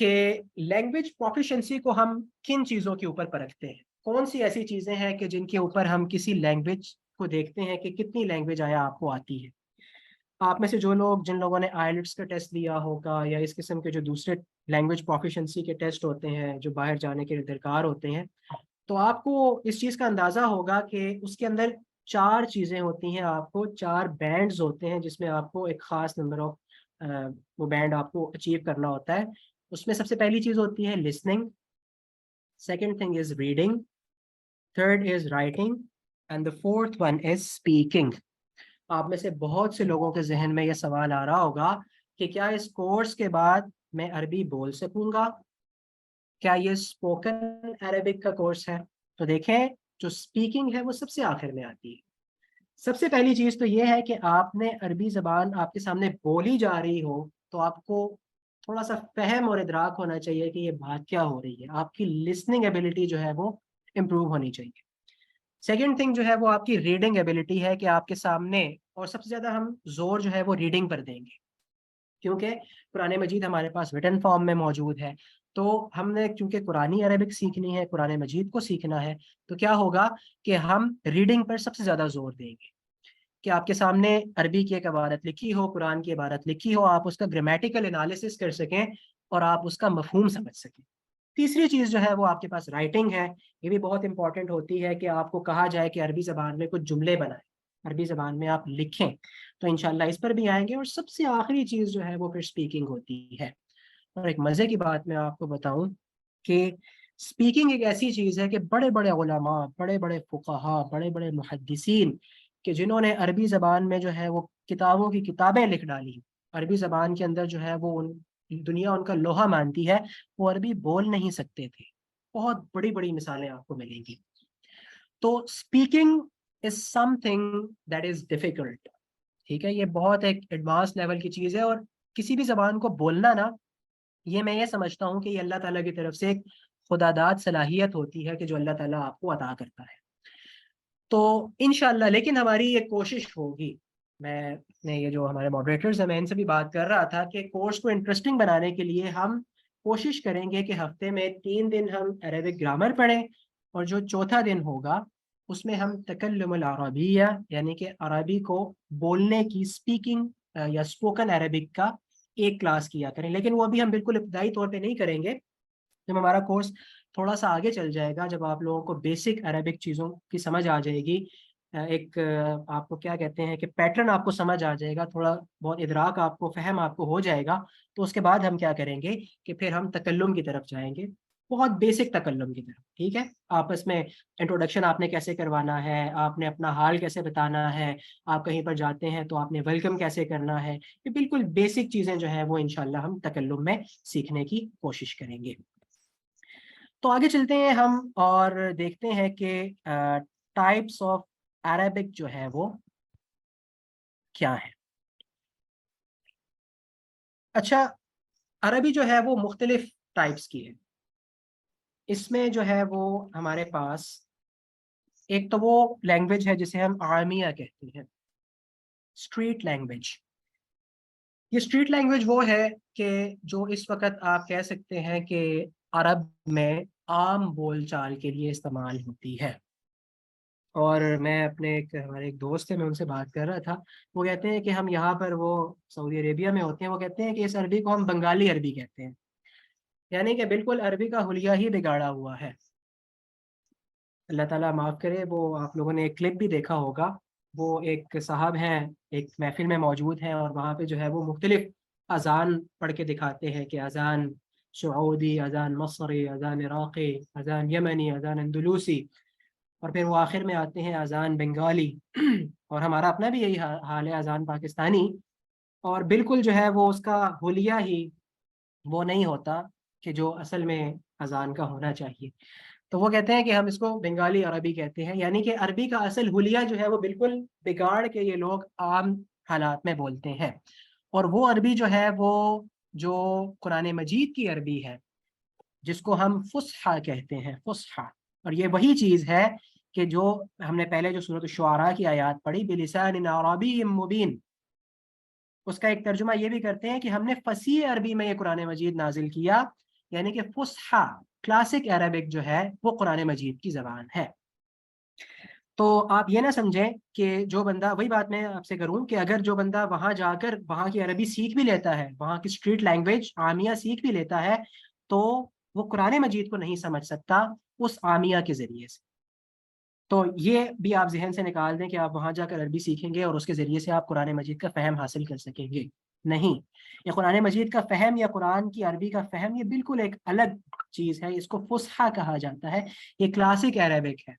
کہ لینگویج پروفیشنسی کو ہم کن چیزوں کے اوپر پرکھتے ہیں، کون سی ایسی چیزیں ہیں کہ جن کے اوپر ہم کسی لینگویج کو دیکھتے ہیں کہ کتنی لینگویج آیا آپ کو آتی ہے۔ آپ میں سے جو لوگ جن لوگوں نے آئیلٹس کا ٹیسٹ دیا ہوگا یا اس قسم کے جو دوسرے لینگویج پروفیشنسی کے ٹیسٹ ہوتے ہیں جو باہر جانے کے درکار ہوتے ہیں، تو آپ کو اس چیز کا اندازہ ہوگا کہ اس کے اندر 4 چیزیں ہوتی ہیں، آپ کو 4 بینڈز ہوتے ہیں جس میں آپ کو ایک خاص نمبر آف وہ بینڈ آپ کو اچیو کرنا ہوتا ہے۔ اس میں سب سے پہلی چیز ہوتی ہے listening, second thing is reading, third is writing and the fourth one is speaking. آپ میں سے بہت سے لوگوں کے ذہن میں یہ سوال آ رہا ہوگا کہ کیا اس کورس کے بعد میں عربی بول سکوں گا، کیا یہ اسپوکن عربک کا کورس ہے؟ تو دیکھیں جو اسپیکنگ ہے وہ سب سے آخر میں آتی ہے۔ سب سے پہلی چیز تو یہ ہے کہ آپ نے عربی زبان آپ کے سامنے بولی جا رہی ہو تو آپ کو تھوڑا سا فہم اور ادراک ہونا چاہیے کہ یہ بات کیا ہو رہی ہے، آپ کی لسننگ ایبلٹی جو ہے وہ امپروو ہونی چاہیے۔ سیکنڈ تھنگ جو ہے وہ آپ کی ریڈنگ ایبلٹی ہے کہ آپ کے سامنے، اور سب سے زیادہ ہم زور جو ہے وہ ریڈنگ پر دیں گے کیونکہ قرآن مجید ہمارے پاس ریٹن فارم میں موجود ہے، تو ہم نے چونکہ قرآنی عربک سیکھنی ہے، قرآن مجید کو سیکھنا ہے، تو کیا ہوگا کہ ہم ریڈنگ پر سب سے زیادہ زور دیں گے کہ آپ کے سامنے عربی کی ایک عبارت لکھی ہو، قرآن کی عبارت لکھی ہو، آپ اس کا گرامیٹیکل انالیسس کر سکیں اور آپ اس کا مفہوم سمجھ سکیں۔ تیسری چیز جو ہے وہ آپ کے پاس رائٹنگ ہے، یہ بھی بہت امپورٹنٹ ہوتی ہے کہ آپ کو کہا جائے کہ عربی زبان میں کچھ جملے بنائیں، عربی زبان میں آپ لکھیں، تو انشاءاللہ اس پر بھی آئیں گے۔ اور سب سے آخری چیز جو ہے وہ پھر اسپیکنگ ہوتی ہے۔ اور ایک مزے کی بات میں آپ کو بتاؤں کہ اسپیکنگ ایک ایسی چیز ہے کہ بڑے بڑے علماء، بڑے بڑے فقہا، بڑے بڑے محدثین کہ جنہوں نے عربی زبان میں جو ہے وہ کتابوں کی کتابیں لکھ ڈالی، عربی زبان کے اندر جو ہے وہ دنیا ان کا لوہا مانتی ہے، وہ عربی بول نہیں سکتے تھے۔ بہت بڑی بڑی مثالیں آپ کو ملیں گی۔ تو speaking is some thing that is difficult, ٹھیک ہے، یہ بہت ایک ایڈوانس لیول کی چیز ہے، اور کسی بھی زبان کو بولنا نا، یہ میں یہ سمجھتا ہوں کہ یہ اللہ تعالیٰ کی طرف سے ایک خدا داد صلاحیت ہوتی ہے کہ جو اللہ تعالیٰ آپ کو عطا کرتا ہے۔ تو انشاءاللہ لیکن ہماری یہ کوشش ہوگی، میں نے یہ جو ہمارے ماڈریٹرز ہیں میں ان سے بھی بات کر رہا تھا کہ کورس کو انٹرسٹنگ بنانے کے لیے ہم کوشش کریں گے کہ ہفتے میں 3 دن ہم عربک گرامر پڑھیں، اور جو چوتھا دن ہوگا اس میں ہم تکلم العربیہ یعنی کہ عربی کو بولنے کی اسپیکنگ یا اسپوکن عربک کا ایک کلاس کیا کریں۔ لیکن وہ بھی ہم بالکل ابتدائی طور پہ نہیں کریں گے، جب ہمارا کورس تھوڑا سا آگے چل جائے گا، جب آپ لوگوں کو بیسک عربک چیزوں کی سمجھ آ جائے گی، ایک آپ کو کیا کہتے ہیں کہ پیٹرن آپ کو سمجھ آ جائے گا، تھوڑا بہت ادراک آپ کو، فہم آپ کو ہو جائے گا، تو اس کے بعد ہم کیا کریں گے کہ پھر ہم تکلم کی طرف جائیں گے، بہت بیسک تکلم کی طرف، ٹھیک ہے۔ آپس میں انٹروڈکشن آپ نے کیسے کروانا ہے، آپ نے اپنا حال کیسے بتانا ہے، آپ کہیں پر جاتے ہیں تو آپ نے ویلکم کیسے کرنا ہے، یہ بالکل بیسک چیزیں جو ہیں وہ انشاءاللہ ہم تکلم میں سیکھنے کی کوشش کریں گے۔ تو آگے چلتے ہیں ہم اور دیکھتے ہیں کہ ٹائپس آف عربک جو ہے وہ کیا ہے۔ اچھا، عربی جو ہے وہ مختلف ٹائپس کی ہے۔ اس میں جو ہے وہ ہمارے پاس ایک تو وہ لینگویج ہے جسے ہم عامیہ کہتے ہیں، اسٹریٹ لینگویج۔ یہ اسٹریٹ لینگویج وہ ہے کہ جو اس وقت آپ کہہ سکتے ہیں کہ عرب میں عام بول چال کے لیے استعمال ہوتی ہے۔ اور میں اپنے ہمارے ایک دوست ہے، میں ان سے بات کر رہا تھا، وہ کہتے ہیں کہ ہم یہاں پر، وہ سعودی عربیہ میں ہوتے ہیں، وہ کہتے ہیں کہ اس عربی کو ہم بنگالی عربی کہتے ہیں، یعنی کہ بالکل عربی کا حلیہ ہی بگاڑا ہوا ہے۔ اللہ تعالیٰ معاف کرے، وہ آپ لوگوں نے ایک کلپ بھی دیکھا ہوگا، وہ ایک صاحب ہیں، ایک محفل میں موجود ہیں، اور وہاں پہ جو ہے وہ مختلف اذان پڑھ کے دکھاتے ہیں کہ اذان سعودی، اذان مصری، اذان عراقی، اذان یمنی، اذان اندلوسی، اور پھر وہ آخر میں آتے ہیں اذان بنگالی اور ہمارا اپنا بھی یہی حال ہے، اذان پاکستانی، اور بالکل جو ہے وہ اس کا حلیہ ہی وہ نہیں ہوتا کہ جو اصل میں اذان کا ہونا چاہیے۔ تو وہ کہتے ہیں کہ ہم اس کو بنگالی عربی کہتے ہیں، یعنی کہ عربی کا اصل حلیہ جو ہے وہ بالکل بگاڑ کے یہ لوگ عام حالات میں بولتے ہیں۔ اور وہ عربی جو ہے وہ جو قرآن مجید کی عربی ہے، جس کو ہم فصحا کہتے ہیں، فصحا، اور یہ وہی چیز ہے کہ جو ہم نے پہلے جو سورۃ الشعراء کی آیات پڑھی، بلسان عربی مبین، اس کا ایک ترجمہ یہ بھی کرتے ہیں کہ ہم نے فصیح عربی میں یہ قرآن مجید نازل کیا یعنی کہ فصحا کلاسک عربک جو ہے وہ قرآن مجید کی زبان ہے۔ تو آپ یہ نہ سمجھیں کہ جو بندہ، وہی بات میں آپ سے کروں کہ اگر جو بندہ وہاں جا کر وہاں کی عربی سیکھ بھی لیتا ہے، وہاں کی اسٹریٹ لینگویج عامیہ سیکھ بھی لیتا ہے، تو وہ قرآن مجید کو نہیں سمجھ سکتا اس عامیہ کے ذریعے سے۔ تو یہ بھی آپ ذہن سے نکال دیں کہ آپ وہاں جا کر عربی سیکھیں گے اور اس کے ذریعے سے آپ قرآن مجید کا فہم حاصل کر سکیں گے، نہیں۔ یہ قرآن مجید کا فہم یا قرآن کی عربی کا فہم یہ بالکل ایک الگ چیز ہے، اس کو فصحا کہا جاتا ہے، یہ کلاسک عربک ہے،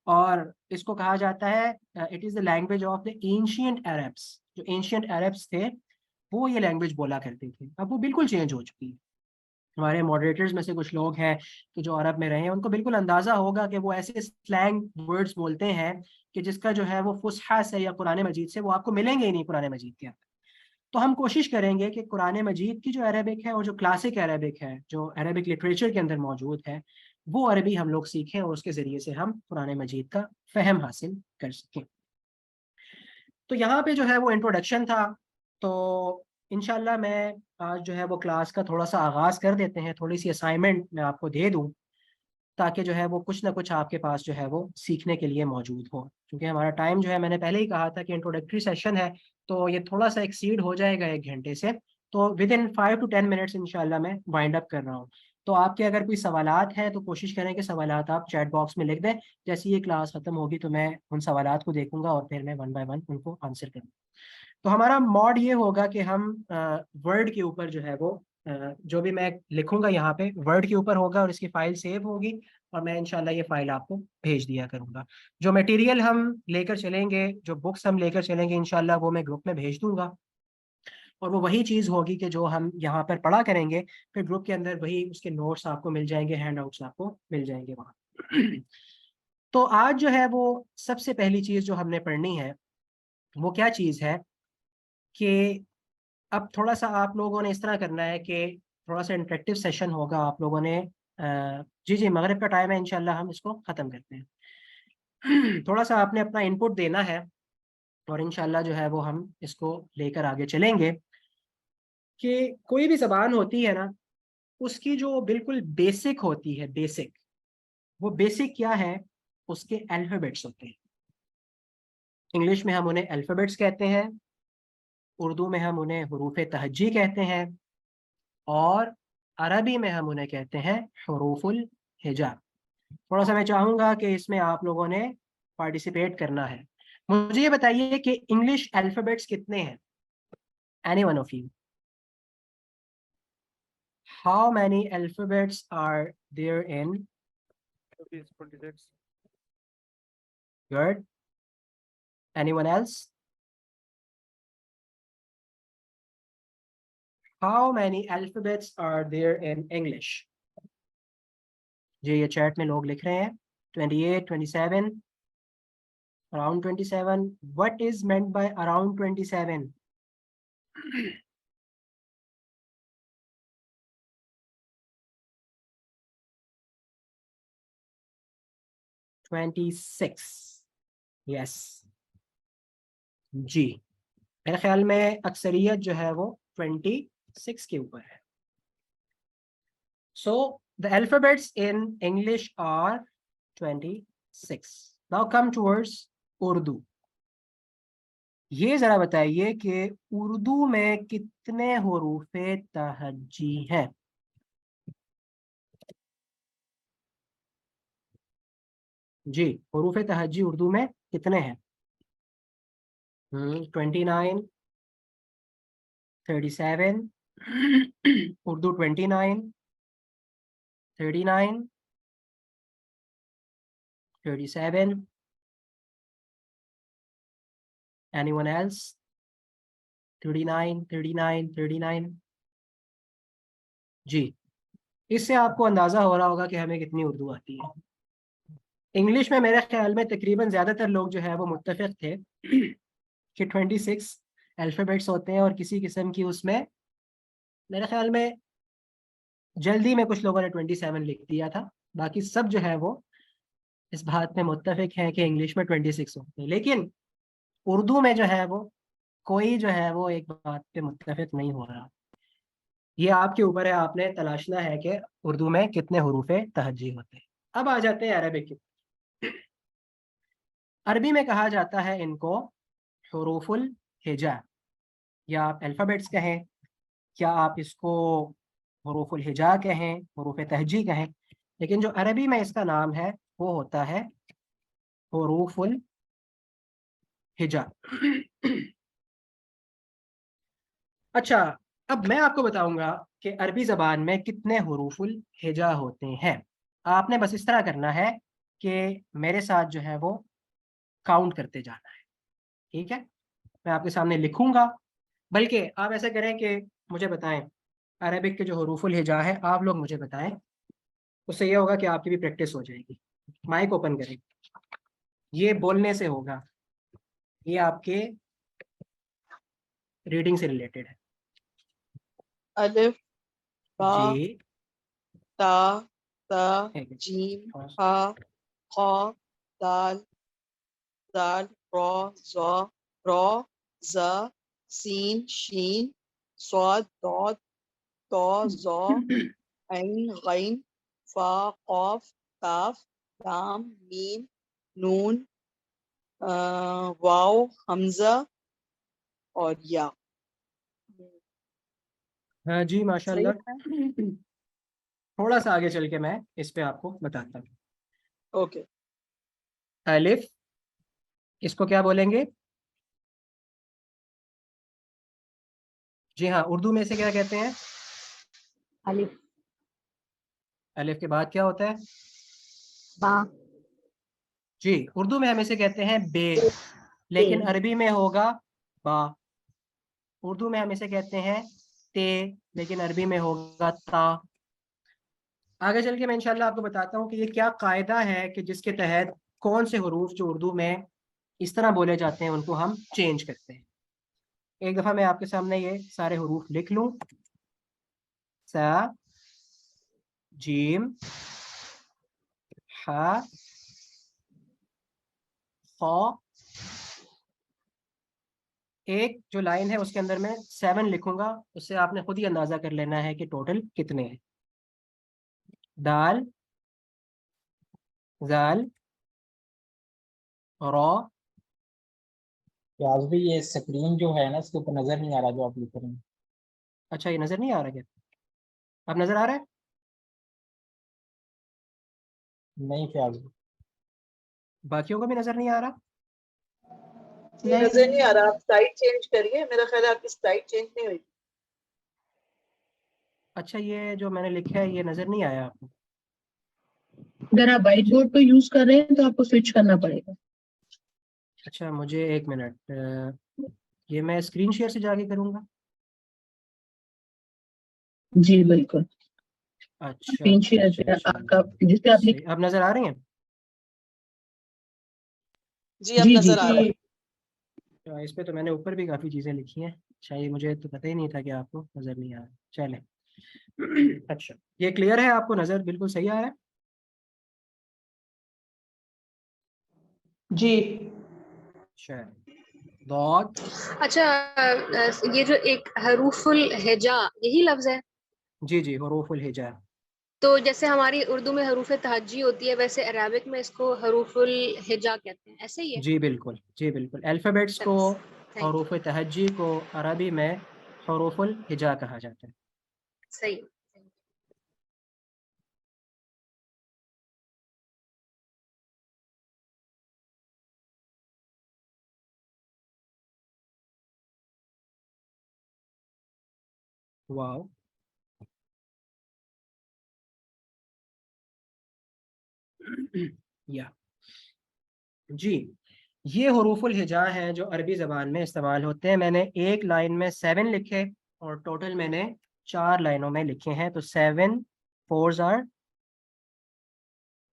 اور اس کو کہا جاتا ہے it is the language of the ancient Arabs. جو اینشینٹ عربس تھے وہ یہ لینگویج بولا کرتے تھے، اب وہ بالکل چینج ہو چکی ہے۔ ہمارے ماڈریٹرز میں سے کچھ لوگ ہیں کہ جو عرب میں رہے ہیں، ان کو بالکل اندازہ ہوگا کہ وہ ایسے سلینگ ورڈز بولتے ہیں کہ جس کا جو ہے وہ فصحا سے یا قرآن مجید سے وہ آپ کو ملیں گے ہی نہیں قرآن مجید کے اندر۔ تو ہم کوشش کریں گے کہ قرآن مجید کی جو عربک ہے اور جو کلاسک عربک ہے، جو عربک لٹریچر کے اندر موجود ہے، وہ عربی ہم لوگ سیکھیں اور اس کے ذریعے سے ہم قرآن مجید کا فہم حاصل کر سکیں۔ تو یہاں پہ جو ہے وہ انٹروڈکشن تھا، تو انشاءاللہ میں آج جو ہے وہ کلاس کا تھوڑا سا آغاز کر دیتے ہیں، تھوڑی سی اسائنمنٹ میں آپ کو دے دوں تاکہ جو ہے وہ کچھ نہ کچھ آپ کے پاس جو ہے وہ سیکھنے کے لیے موجود ہو، کیونکہ ہمارا ٹائم جو ہے، میں نے پہلے ہی کہا تھا کہ انٹروڈکٹری سیشن ہے، تو یہ تھوڑا سا ایکسیڈ ہو جائے گا 1 گھنٹے سے، تو ود ان 5 to 10 منٹس انشاءاللہ میں وائنڈ اپ کر رہا ہوں۔ تو آپ کے اگر کوئی سوالات ہیں تو کوشش کریں کہ سوالات آپ چیٹ باکس میں لکھ دیں، جیسے یہ کلاس ختم ہوگی تو میں ان سوالات کو دیکھوں گا اور پھر میں 1 by 1 ان کو آنسر کروں گا۔ تو ہمارا موڈ یہ ہوگا کہ ہم ورڈ کے اوپر جو ہے وہ جو بھی میں لکھوں گا یہاں پہ ورڈ کے اوپر ہوگا اور اس کی فائل سیو ہوگی، اور میں انشاءاللہ یہ فائل آپ کو بھیج دیا کروں گا۔ جو میٹیریل ہم لے کر چلیں گے، جو بکس ہم لے کر چلیں گے، انشاءاللہ وہ میں گروپ میں بھیج دوں گا، اور وہ وہی چیز ہوگی کہ جو ہم یہاں پر پڑھا کریں گے، پھر گروپ کے اندر وہی اس کے نوٹس آپ کو مل جائیں گے، ہینڈ آؤٹس آپ کو مل جائیں گے وہاں۔ تو آج جو ہے وہ سب سے پہلی چیز جو ہم نے پڑھنی ہے وہ کیا چیز ہے کہ اب تھوڑا سا آپ لوگوں نے اس طرح کرنا ہے کہ تھوڑا سا انٹریکٹیو سیشن ہوگا، آپ لوگوں نے جی مغرب کا ٹائم ہے، انشاءاللہ ہم اس کو ختم کرتے ہیں۔ تھوڑا سا آپ نے اپنا انپٹ دینا ہے اور انشاءاللہ جو ہے وہ ہم اس کو لے کر آگے چلیں گے کہ کوئی بھی زبان ہوتی ہے نا، اس کی جو بالکل بیسک ہوتی ہے، بیسک، وہ بیسک کیا ہے؟ اس کے الفابیٹس ہوتے ہیں۔ انگلش میں ہم انہیں الفابیٹس کہتے ہیں، اردو میں ہم انہیں حروف تہجی کہتے ہیں، اور عربی میں ہم انہیں کہتے ہیں حروف الہجا۔ تھوڑا سا میں چاہوں گا کہ اس میں آپ لوگوں نے پارٹیسپیٹ کرنا ہے۔ مجھے یہ بتائیے کہ انگلش الفابیٹس کتنے ہیں؟ Any one of you, how many alphabets are there in? 26. Good, any one else? How many alphabets are there in English? جی یہ چیٹ میں لوگ لکھ رہے ہیں 28, 27, around 27. What is meant by around 27? Yes. جی میرے خیال میں اکثریت جو ہے وہ 26 کے اوپر ہے۔ So the alphabets in English are 26. Now come towards Urdu. یہ ذرا بتائیے کہ اردو میں کتنے حروف تہجی ہیں؟ جی حروف تہجی اردو میں کتنے ہیں؟ 29، 37 اردو 29، 39، 37. Anyone else? 39، 39، 39. جی اس سے آپ کو اندازہ ہو رہا ہوگا کہ ہمیں کتنی اردو آتی ہے۔ انگلش میں میرے خیال میں تقریباً زیادہ تر لوگ جو ہے وہ متفق تھے کہ 26 الفابیٹس ہوتے ہیں، اور کسی قسم کی اس میں میرے خیال میں جلدی میں کچھ لوگوں نے 27 لکھ دیا تھا، باقی سب جو ہے وہ اس بات میں متفق ہیں کہ انگلش میں 26 ہوتے ہیں، لیکن اردو میں جو ہے وہ کوئی جو ہے وہ ایک بات پہ متفق نہیں ہو رہا۔ یہ آپ کے اوپر ہے، آپ نے تلاشنا ہے کہ اردو میں کتنے حروف تہجی ہوتے ہیں۔ اب آ جاتے ہیں عربک کی۔ عربی میں کہا جاتا ہے ان کو حروف الہجا، یا آپ الفابیٹس کہیں، یا آپ اس کو حروف الہجا کہیں، حروف تہجی کہیں، لیکن جو عربی میں اس کا نام ہے وہ ہوتا ہے حروف الہجا۔ اچھا، اب میں آپ کو بتاؤں گا کہ عربی زبان میں کتنے حروف الہجا ہوتے ہیں۔ آپ نے بس اس طرح کرنا ہے کہ میرے ساتھ جو ہے وہ کاؤنٹ کرتے جانا ہے، ٹھیک ہے؟ میں آپ کے سامنے لکھوں گا، بلکہ آپ ایسا کریں کہ مجھے بتائیں عربک کے جو حروف الہجا ہے آپ لوگ مجھے بتائیں، اس سے یہ ہوگا کہ آپ کی بھی پریکٹس ہو جائے گی۔ مائک اوپن کریں، یہ بولنے سے ہوگا، یہ آپ کے ریڈنگ سے ریلیٹڈ ہے۔ الف با جی، تا تا جیم ہا خا دال دال را زا را زا سین شین صاد ضاد طا ظا عین غین فا قاف کاف لام میم نون واو حمزہ اور یا۔ ہاں جی، ماشاء صحیح اللہ۔ تھوڑا سا آگے چل کے میں اس پہ آپ کو بتاتا ہوں۔ اوکے، الف، اس کو کیا بولیں گے؟ جی ہاں، اردو میں سے کیا کہتے ہیں؟ الف الف کے بعد کیا ہوتا ہے؟ با جی، اردو میں ہم اسے کہتے ہیں بے، لیکن عربی میں ہوگا با۔ اردو میں ہم اسے کہتے ہیں تے، لیکن عربی میں ہوگا تا۔ آگے چل کے میں انشاءاللہ آپ کو بتاتا ہوں کہ یہ کیا قاعدہ ہے کہ جس کے تحت کون سے حروف جو اردو میں اس طرح بولے جاتے ہیں ان کو ہم چینج کرتے ہیں۔ ایک دفعہ میں آپ کے سامنے یہ سارے حروف لکھ لوں۔ سا، جیم، ہا، خا۔ ایک جو لائن ہے اس کے اندر میں 7 لکھوں گا، اس سے آپ نے خود ہی اندازہ کر لینا ہے کہ ٹوٹل کتنے ہیں۔ دال، زال، را۔ یاز بھی یہ اسکرین جو ہے نا اس کے اوپر نظر نہیں آ رہا جو آپ لکھ رہے ہیں۔ اچھا، یہ نظر نہیں آ رہا کیا؟ اب نظر آ رہا ہے؟ نہیں فیاض بھی باقیوں کو بھی نظر نہیں آ رہا؟ نظر نہیں آ رہا، آپ سائٹ چینج کریے، میرا خیال ہے آپ کی سائٹ چینج نہیں ہوئی۔ اچھا، یہ جو میں نے لکھا ہے یہ نظر نہیں آیا آپ کو؟ اگر آپ وائٹ بورڈ کو یوز کر رہے ہیں تو آپ کو سوئچ کرنا پڑے گا۔ اچھا، مجھے ایک منٹ، یہ میں اسکرین شیئر سے جا کے کروں گا؟ جی بالکل، اچھا اسکرین اچھا شیئر اچھا سے اچھا، آپ کا جس پہ آپ لکھ۔ صحیح، اب نظر آ رہی ہیں؟ جی اب جی نظر آ رہا ہے۔ اچھا، اس پہ تو میں نے اوپر بھی کافی چیزیں لکھی ہیں، اچھا یہ مجھے تو پتہ ہی نہیں تھا کہ آپ کو نظر نہیں آ رہا۔ چلیں اچھا، یہ کلیئر ہے؟ آپ کو نظر بالکل صحیح آ رہا ہے؟ جی اچھا، ضاد۔ اچھا، یہ جو ایک حروف الہجا یہی لفظ ہے؟ جی جی، حروف الہجا۔ تو جیسے ہماری اردو میں حروف تہجی ہوتی ہے ویسے عربک میں اس کو حروف الہجا کہتے ہیں، ایسے ہی ہے؟ جی بالکل، جی بالکل، الفابیٹس کو، تھینک حروف تہجی کو عربی میں حروف الہجا کہا جاتا ہے۔ صحیح۔ واو، یا جی، یہ حروف الہجا ہیں جو عربی زبان میں استعمال ہوتے ہیں۔ میں نے ایک لائن میں 7 لکھے اور ٹوٹل میں نے 4 لائنوں میں لکھے ہیں، تو 7 4s are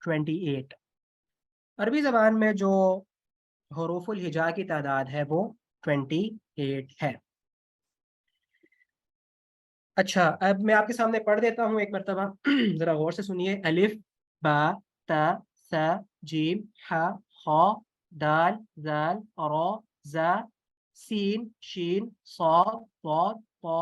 28۔ عربی زبان میں جو حروف الہجا کی تعداد ہے وہ 28 ہے۔ اچھا، اب میں آپ کے سامنے پڑھ دیتا ہوں ایک مرتبہ، ذرا غور سے سنیے۔ الف، با، تا، سا، جیم، ہا، خا، دال، زال، را، زا، سین، شین، صاد، ضاد، طا،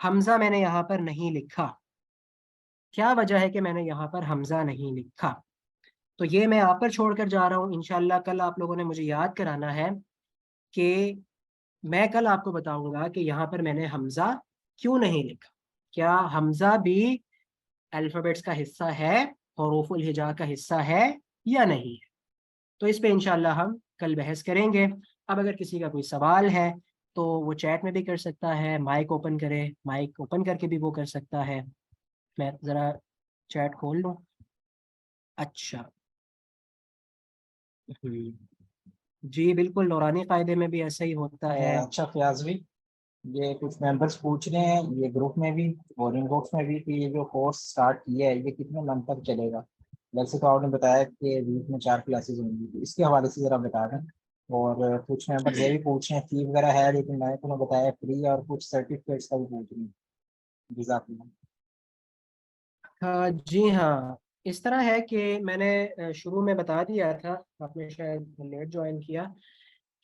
حمزہ میں نے یہاں پر نہیں لکھا. کیا وجہ ہے کہ میں نے یہاں پر حمزہ نہیں لکھا؟ تو یہ میں آپ پر چھوڑ کر جا رہا ہوں. انشاءاللہ کل آپ لوگوں نے مجھے یاد کرانا ہے کہ میں کل آپ کو بتاؤں گا کہ یہاں پر میں نے حمزہ کیوں نہیں لکھا. کیا حمزہ بھی الفابیٹس کا حصہ ہے، حروف الہجا کا حصہ ہے یا نہیں ہے؟ تو اس پہ انشاءاللہ ہم کل بحث کریں گے. اب اگر کسی کا کوئی سوال ہے تو وہ چیٹ میں بھی کر سکتا ہے، مائک اوپن کرے، مائک اوپن کر کے بھی وہ کر سکتا ہے. میں ذرا چیٹ کھول لوں. اچھا جی بالکل، نورانی قاعدے میں بھی ایسا ہی ہوتا ہے. اچھا فیاض بھی، یہ کچھ ممبرس پوچھ رہے ہیں یہ گروپ میں بھی اور ان باکس میں بھی کہ یہ جو کورس سٹارٹ کیا ہے یہ کتنے منتھ تک چلے گا؟ ویسے تو آپ نے بتایا کہ ویک میں 4 کلاسز ہوں گی، تو اس کے حوالے سے ذرا بتا دیں. اور کچھ ممبرز یہ بھی پوچھ رہے ہیں فی وغیرہ ہے، لیکن میں نے تمہیں بتایا فری، اور کچھ سرٹیفکیٹس کا بھی پوچھ رہی ہیں. جزاک اللہ. جی ہاں، اس طرح ہے کہ میں نے شروع میں بتا دیا تھا، آپ نے شاید لیٹ جوائن کیا،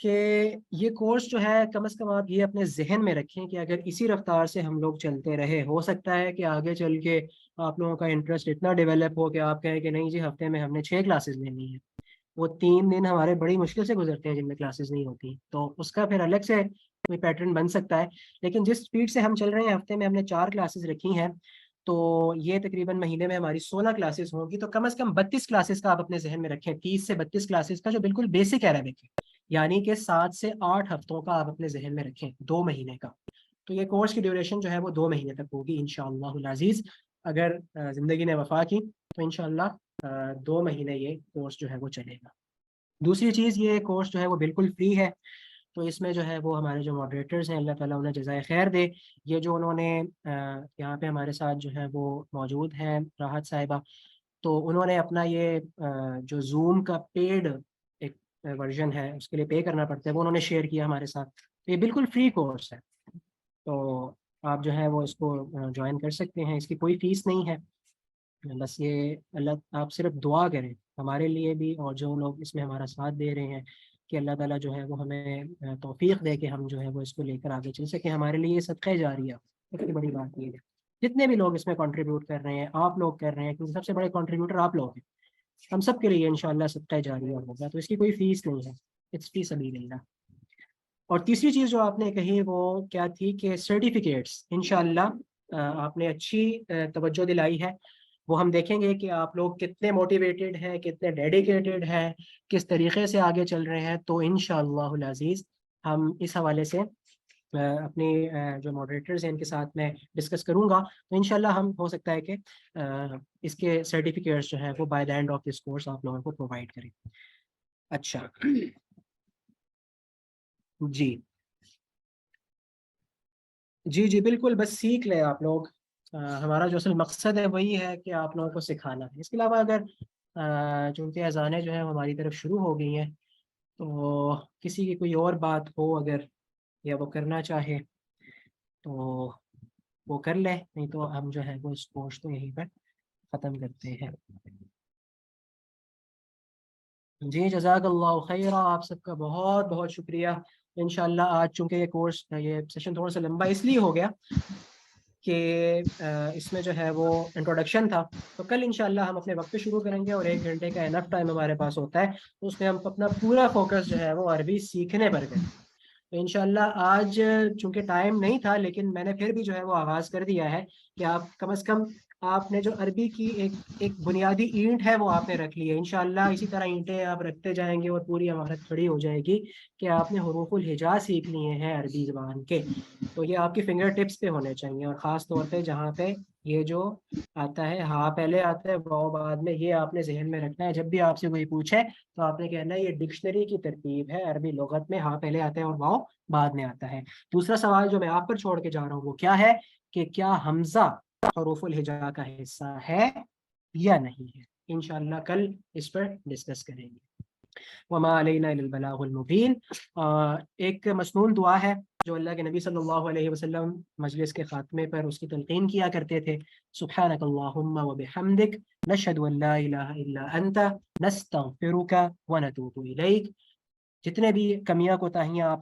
کہ یہ کورس جو ہے کم از کم آپ یہ اپنے ذہن میں رکھیں کہ اگر اسی رفتار سے ہم لوگ چلتے رہے، ہو سکتا ہے کہ آگے چل کے آپ لوگوں کا انٹرسٹ اتنا ڈیولپ ہو کہ آپ کہیں کہ نہیں جی ہفتے میں ہم نے 6 کلاسز لینی ہے. وہ 3 دن ہمارے بڑی مشکل سے گزرتے ہیں جن میں کلاسز نہیں ہوتی، تو اس کا پھر الگ سے کوئی پیٹرن بن سکتا ہے. لیکن جس سپیڈ سے ہم چل رہے ہیں، ہفتے میں ہم نے 4 کلاسز رکھی ہیں، تو یہ تقریباً مہینے میں ہماری 16 کلاسز ہوں گی. تو کم از کم 32 کلاسز کا آپ اپنے ذہن میں رکھیں، 30 سے 32 کلاسز کا جو بالکل بیسک عربک ہے، یعنی کہ 7 سے 8 ہفتوں کا آپ اپنے ذہن میں رکھیں، 2 مہینے کا. تو یہ کورس کی ڈیوریشن جو ہے وہ 2 مہینے تک ہوگی انشاءاللہ العزیز. اگر زندگی نے وفا کی تو انشاءاللہ 2 مہینے یہ کورس جو ہے وہ چلے گا. دوسری چیز، یہ کورس جو ہے وہ بالکل فری ہے. تو اس میں جو ہے وہ ہمارے جو ماڈریٹرز ہیں، اللہ تعالیٰ انہیں جزائے خیر دے، یہ جو انہوں نے یہاں پہ ہمارے ساتھ جو ہے وہ موجود ہیں راحت صاحبہ، تو انہوں نے اپنا یہ جو زوم کا پیڈ ایک ورژن ہے اس کے لیے پے کرنا پڑتا ہے، وہ انہوں نے شیئر کیا ہمارے ساتھ. تو یہ بالکل فری کورس ہے، تو آپ جو ہے وہ اس کو جوائن کر سکتے ہیں. اس کی کوئی فیس نہیں ہے. بس یہ اللہ، آپ صرف دعا کریں ہمارے لیے بھی اور جو لوگ اس میں ہمارا ساتھ دے رہے ہیں کہ اللہ تعالیٰ جو ہے وہ ہمیں توفیق دے کہ ہم جو ہے وہ اس کو لے کر آگے چل سکیں. ہمارے لیے یہ صدقہ جاریہ سب سے بڑی بات یہ ہے. جتنے بھی لوگ اس میں کنٹریبیوٹ کر رہے ہیں، آپ لوگ کر رہے ہیں، کیونکہ سب سے بڑے کنٹریبیوٹر آپ لوگ ہیں. ہم سب کے لیے انشاءاللہ صدقہ جاریہ ہوگا. تو اس کی کوئی فیس نہیں ہے، اٹس فی سبیل اللہ. اور تیسری چیز جو آپ نے کہی وہ کیا تھی کہ سرٹیفکیٹس، انشاءاللہ آپ نے اچھی توجہ دلائی ہے. وہ ہم دیکھیں گے کہ آپ لوگ کتنے موٹیویٹڈ ہیں، کتنے ڈیڈیکیٹڈ ہیں، کس طریقے سے آگے چل رہے ہیں. تو انشاءاللہ العزیز ہم اس حوالے سے اپنی جو ماڈریٹرز ہیں ان کے ساتھ میں ڈسکس کروں گا. تو انشاءاللہ ہم ہو سکتا ہے کہ اس کے سرٹیفکیٹس جو ہیں وہ by the and of this course آپ لوگوں کو پرووائڈ کریں. اچھا جی بالکل، بس سیکھ لیں آپ لوگ. ہمارا جو اصل مقصد ہے وہی ہے کہ آپ لوگوں کو سکھانا ہے. اس کے علاوہ اگر چونکہ اذانیں جو ہیں ہماری طرف شروع ہو گئی ہیں، تو کسی کی کوئی اور بات ہو اگر یا وہ کرنا چاہے تو وہ کر لے، نہیں تو ہم جو ہے وہ اس کورس کو یہیں پر ختم کرتے ہیں. جی جزاک اللہ خیرہ، آپ سب کا بہت بہت شکریہ. انشاءاللہ آج چونکہ یہ کورس، یہ سیشن تھوڑا سا لمبا اس لیے ہو گیا کہ اس میں جو ہے وہ انٹروڈکشن تھا. تو کل انشاءاللہ ہم اپنے وقت پہ شروع کریں گے اور 1 گھنٹے کا انف ٹائم ہمارے پاس ہوتا ہے، تو اس میں ہم اپنا پورا فوکس جو ہے وہ عربی سیکھنے پر کریں. تو انشاءاللہ آج چونکہ ٹائم نہیں تھا، لیکن میں نے پھر بھی جو ہے وہ آغاز کر دیا ہے کہ آپ کم از کم آپ نے جو عربی کی ایک بنیادی اینٹ ہے وہ آپ نے رکھ لی ہے. انشاءاللہ اسی طرح اینٹیں آپ رکھتے جائیں گے اور پوری عمارت کھڑی ہو جائے گی کہ آپ نے حروف الہجا سیکھ لیے ہیں عربی زبان کے. تو یہ آپ کی فنگر ٹپس پہ ہونے چاہیے، اور خاص طور پہ جہاں پہ یہ جو آتا ہے ہاں پہلے آتا ہے واو بعد میں، یہ آپ نے ذہن میں رکھنا ہے. جب بھی آپ سے کوئی پوچھے تو آپ نے کہنا ہے یہ ڈکشنری کی ترتیب ہے عربی لغت میں، ہاں پہلے آتا ہے اور واو بعد میں آتا ہے. دوسرا سوال جو میں آپ پر چھوڑ کے جا رہا ہوں وہ کیا ہے کہ کیا حمزہ حروف الہجا کا حصہ ہے یا نہیں ہے. انشاءاللہ کل اس پر ڈسکس کریں گے. وما علینا الا البلاغ المبین. ایک مسنون دعا ہے جو اللہ کے نبی صلی اللہ علیہ وسلم مجلس کے خاتمے پر اس کی تلقین کیا کرتے تھے. سبحانک اللہم وبحمدک نشہد ان لا الہ الا انت نستغفرک ونتوب الیک. جتنے بھی کمیاں کوتاہیاں آپ